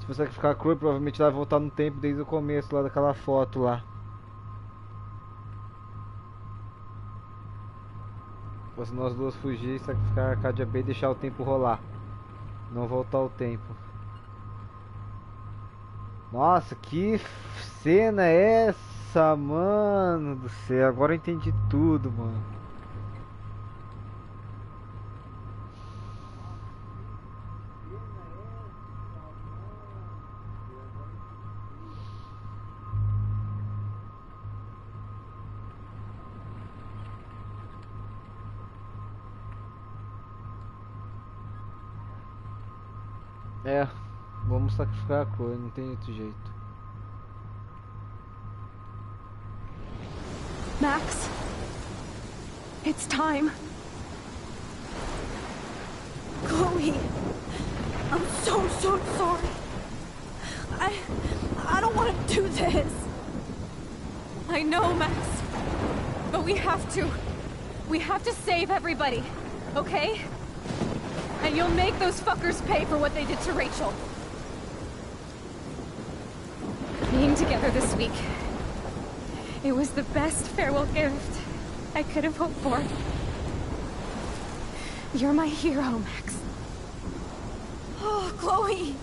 Se você sacrificar a Chloe, provavelmente ela vai voltar no tempo desde o começo lá daquela foto lá. Se nós duas fugir, sacrificar a Arcadia B e deixar o tempo rolar. Não voltar o tempo. Nossa, que cena é essa, mano do céu. Agora eu entendi tudo, mano. É, vamos sacrificar a Chloe, não tem outro jeito. Max, it's time. Chloe, I'm so sorry. I don't want to do this. I know, Max, but we have to. We have to save everybody, okay? And you'll make those fuckers pay for what they did to Rachel. Being together this week, it was the best farewell gift I could have hoped for. You're my hero, Max. Oh, Chloe,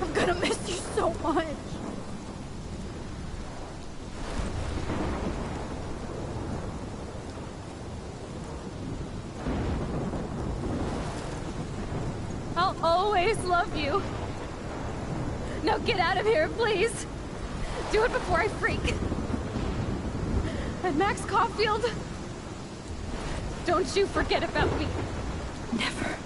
I'm gonna miss you so much. I'll always love you. Now get out of here, please. Do it before I freak. And Max Caulfield, don't you forget about me. Never.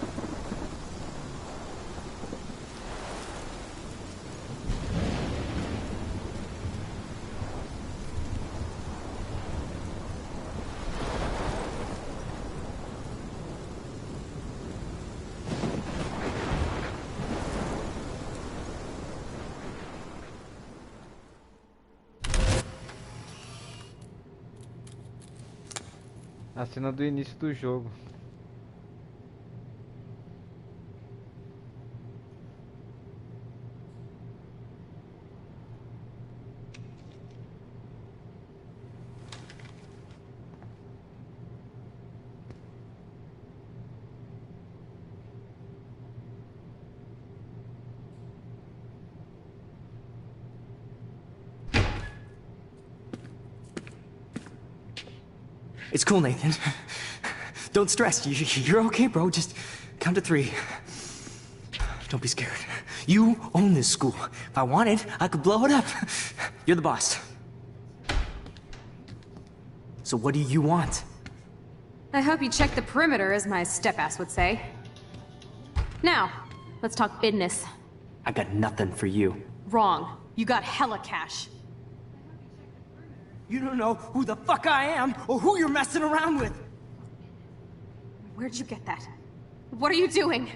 A cena do início do jogo. It's cool, Nathan. Don't stress. You're okay, bro. Just count to 3. Don't be scared. You own this school. If I wanted, I could blow it up. You're the boss. So what do you want? I hope you check the perimeter, as my step-ass would say. Now, let's talk business. I got nothing for you. Wrong. You got hella cash. You don't know who the fuck I am or who you're messing around with. Where'd you get that? What are you doing?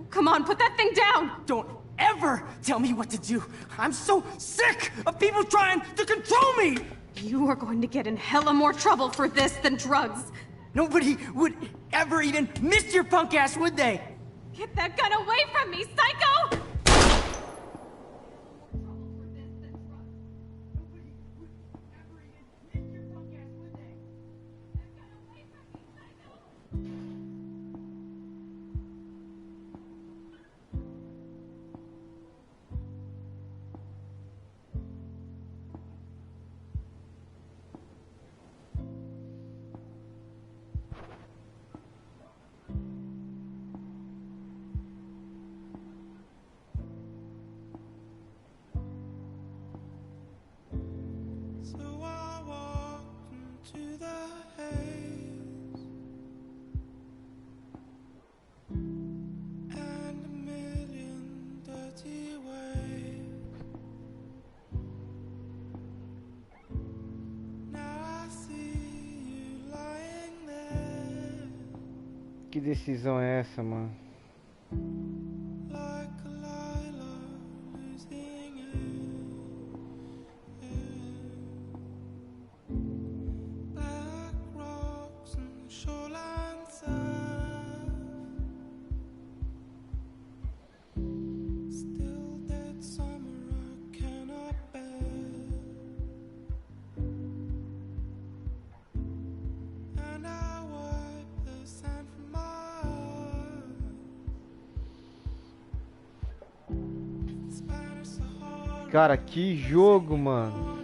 Come on, put that thing down! Don't ever tell me what to do. I'm so sick of people trying to control me! You are going to get in hella more trouble for this than drugs. Nobody would ever even miss your punk ass, would they? Get that gun away from me, psycho! Que decisão é essa, mano? Cara, que jogo, mano.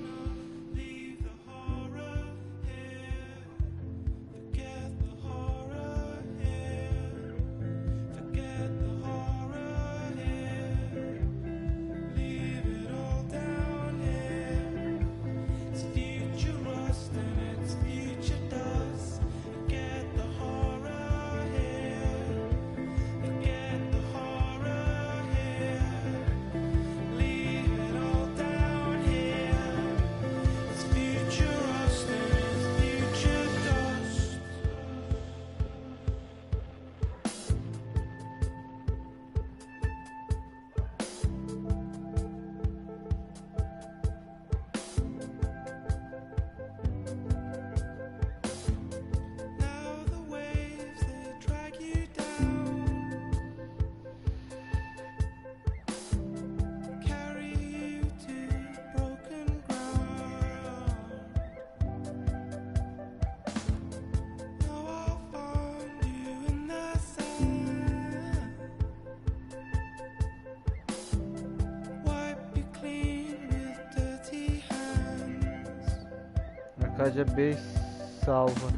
Já bem salva.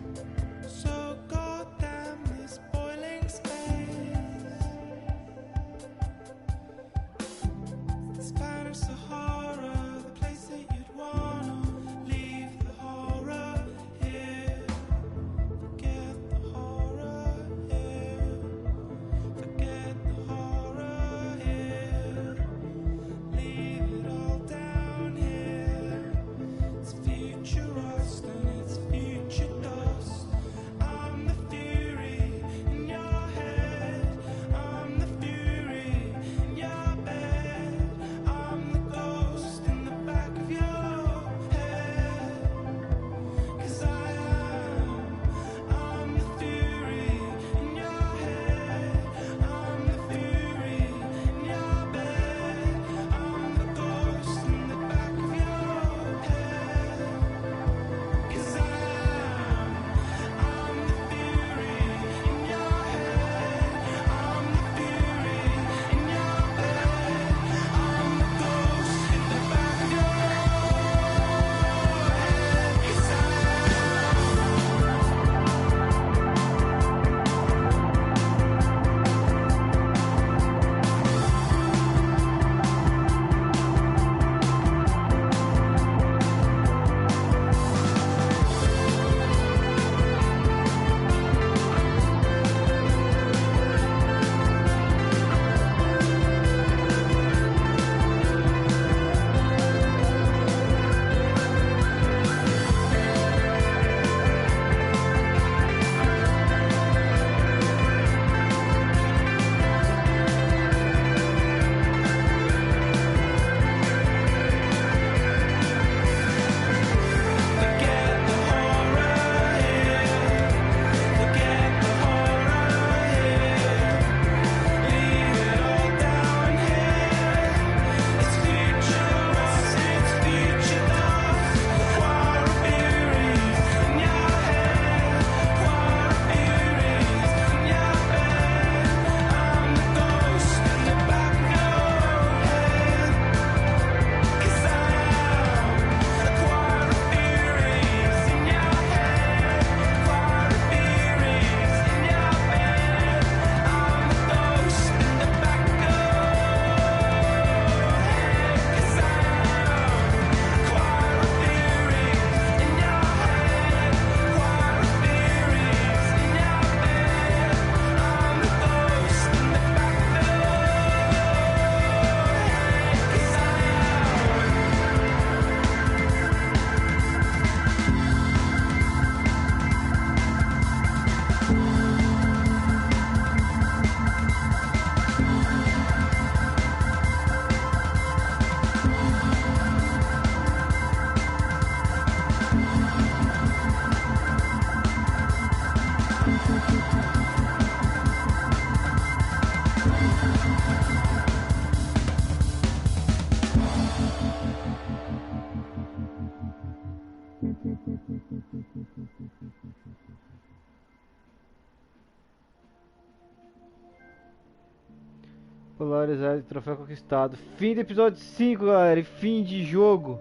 Polarizado, troféu conquistado. Fim do episódio 5, galera. E fim de jogo.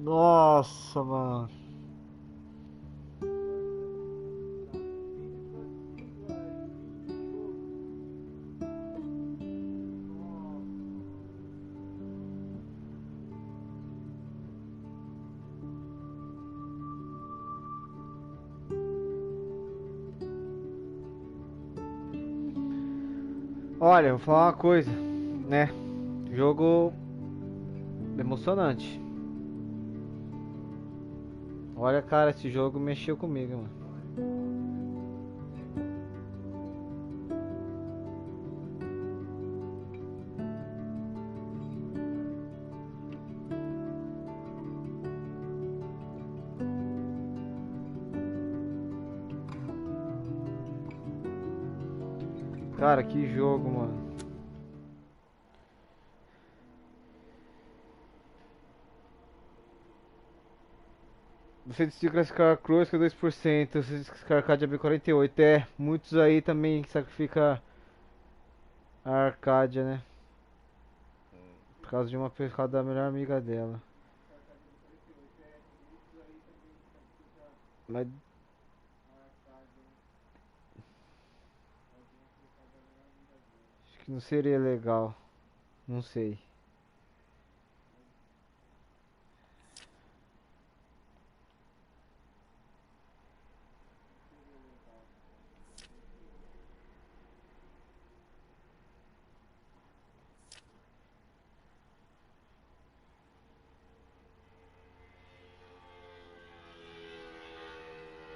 Nossa, mano. Olha, vou falar uma coisa, né? Jogo emocionante. Olha, cara, esse jogo mexeu comigo, mano. Cara, que jogo, mano. Você decidiu classificar a Cruz que é 2%, você descarcar de AB48. É, muitos aí também sacrificam a Arcádia, né? Por causa de uma pescada da melhor amiga dela. Mas... acho que não seria legal. Não sei.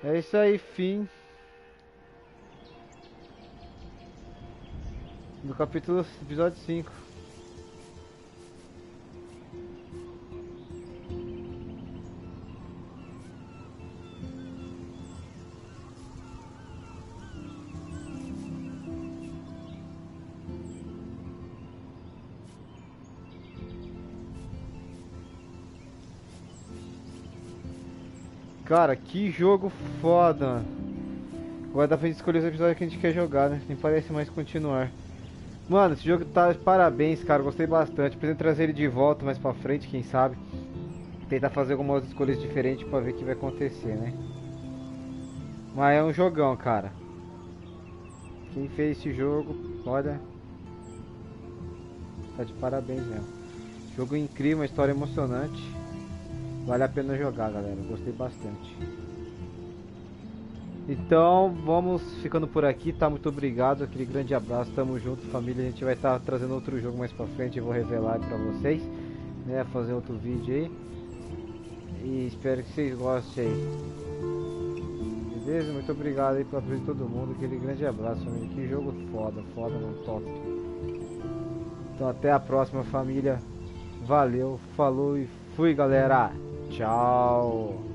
É isso aí, fim do capítulo, episódio 5. Cara, que jogo foda, mano. Agora dá pra gente escolher os episódios que a gente quer jogar, né? Nem parece mais continuar. Mano, esse jogo tá de parabéns, cara. Gostei bastante. Pretendo trazer ele de volta mais pra frente, quem sabe. Tentar fazer algumas escolhas diferentes pra ver o que vai acontecer, né? Mas é um jogão, cara. Quem fez esse jogo, olha, tá de parabéns mesmo. Jogo incrível, uma história emocionante. Vale a pena jogar, galera. Gostei bastante. Então, vamos ficando por aqui, tá? Muito obrigado, aquele grande abraço, tamo junto, família. A gente vai estar trazendo outro jogo mais pra frente, eu vou revelar pra vocês, né? Fazer outro vídeo aí. E espero que vocês gostem aí. Beleza? Muito obrigado aí pela presença de todo mundo, aquele grande abraço, família. Que jogo foda, foda, mano, top. Então, até a próxima, família. Valeu, falou e fui, galera. Tchau.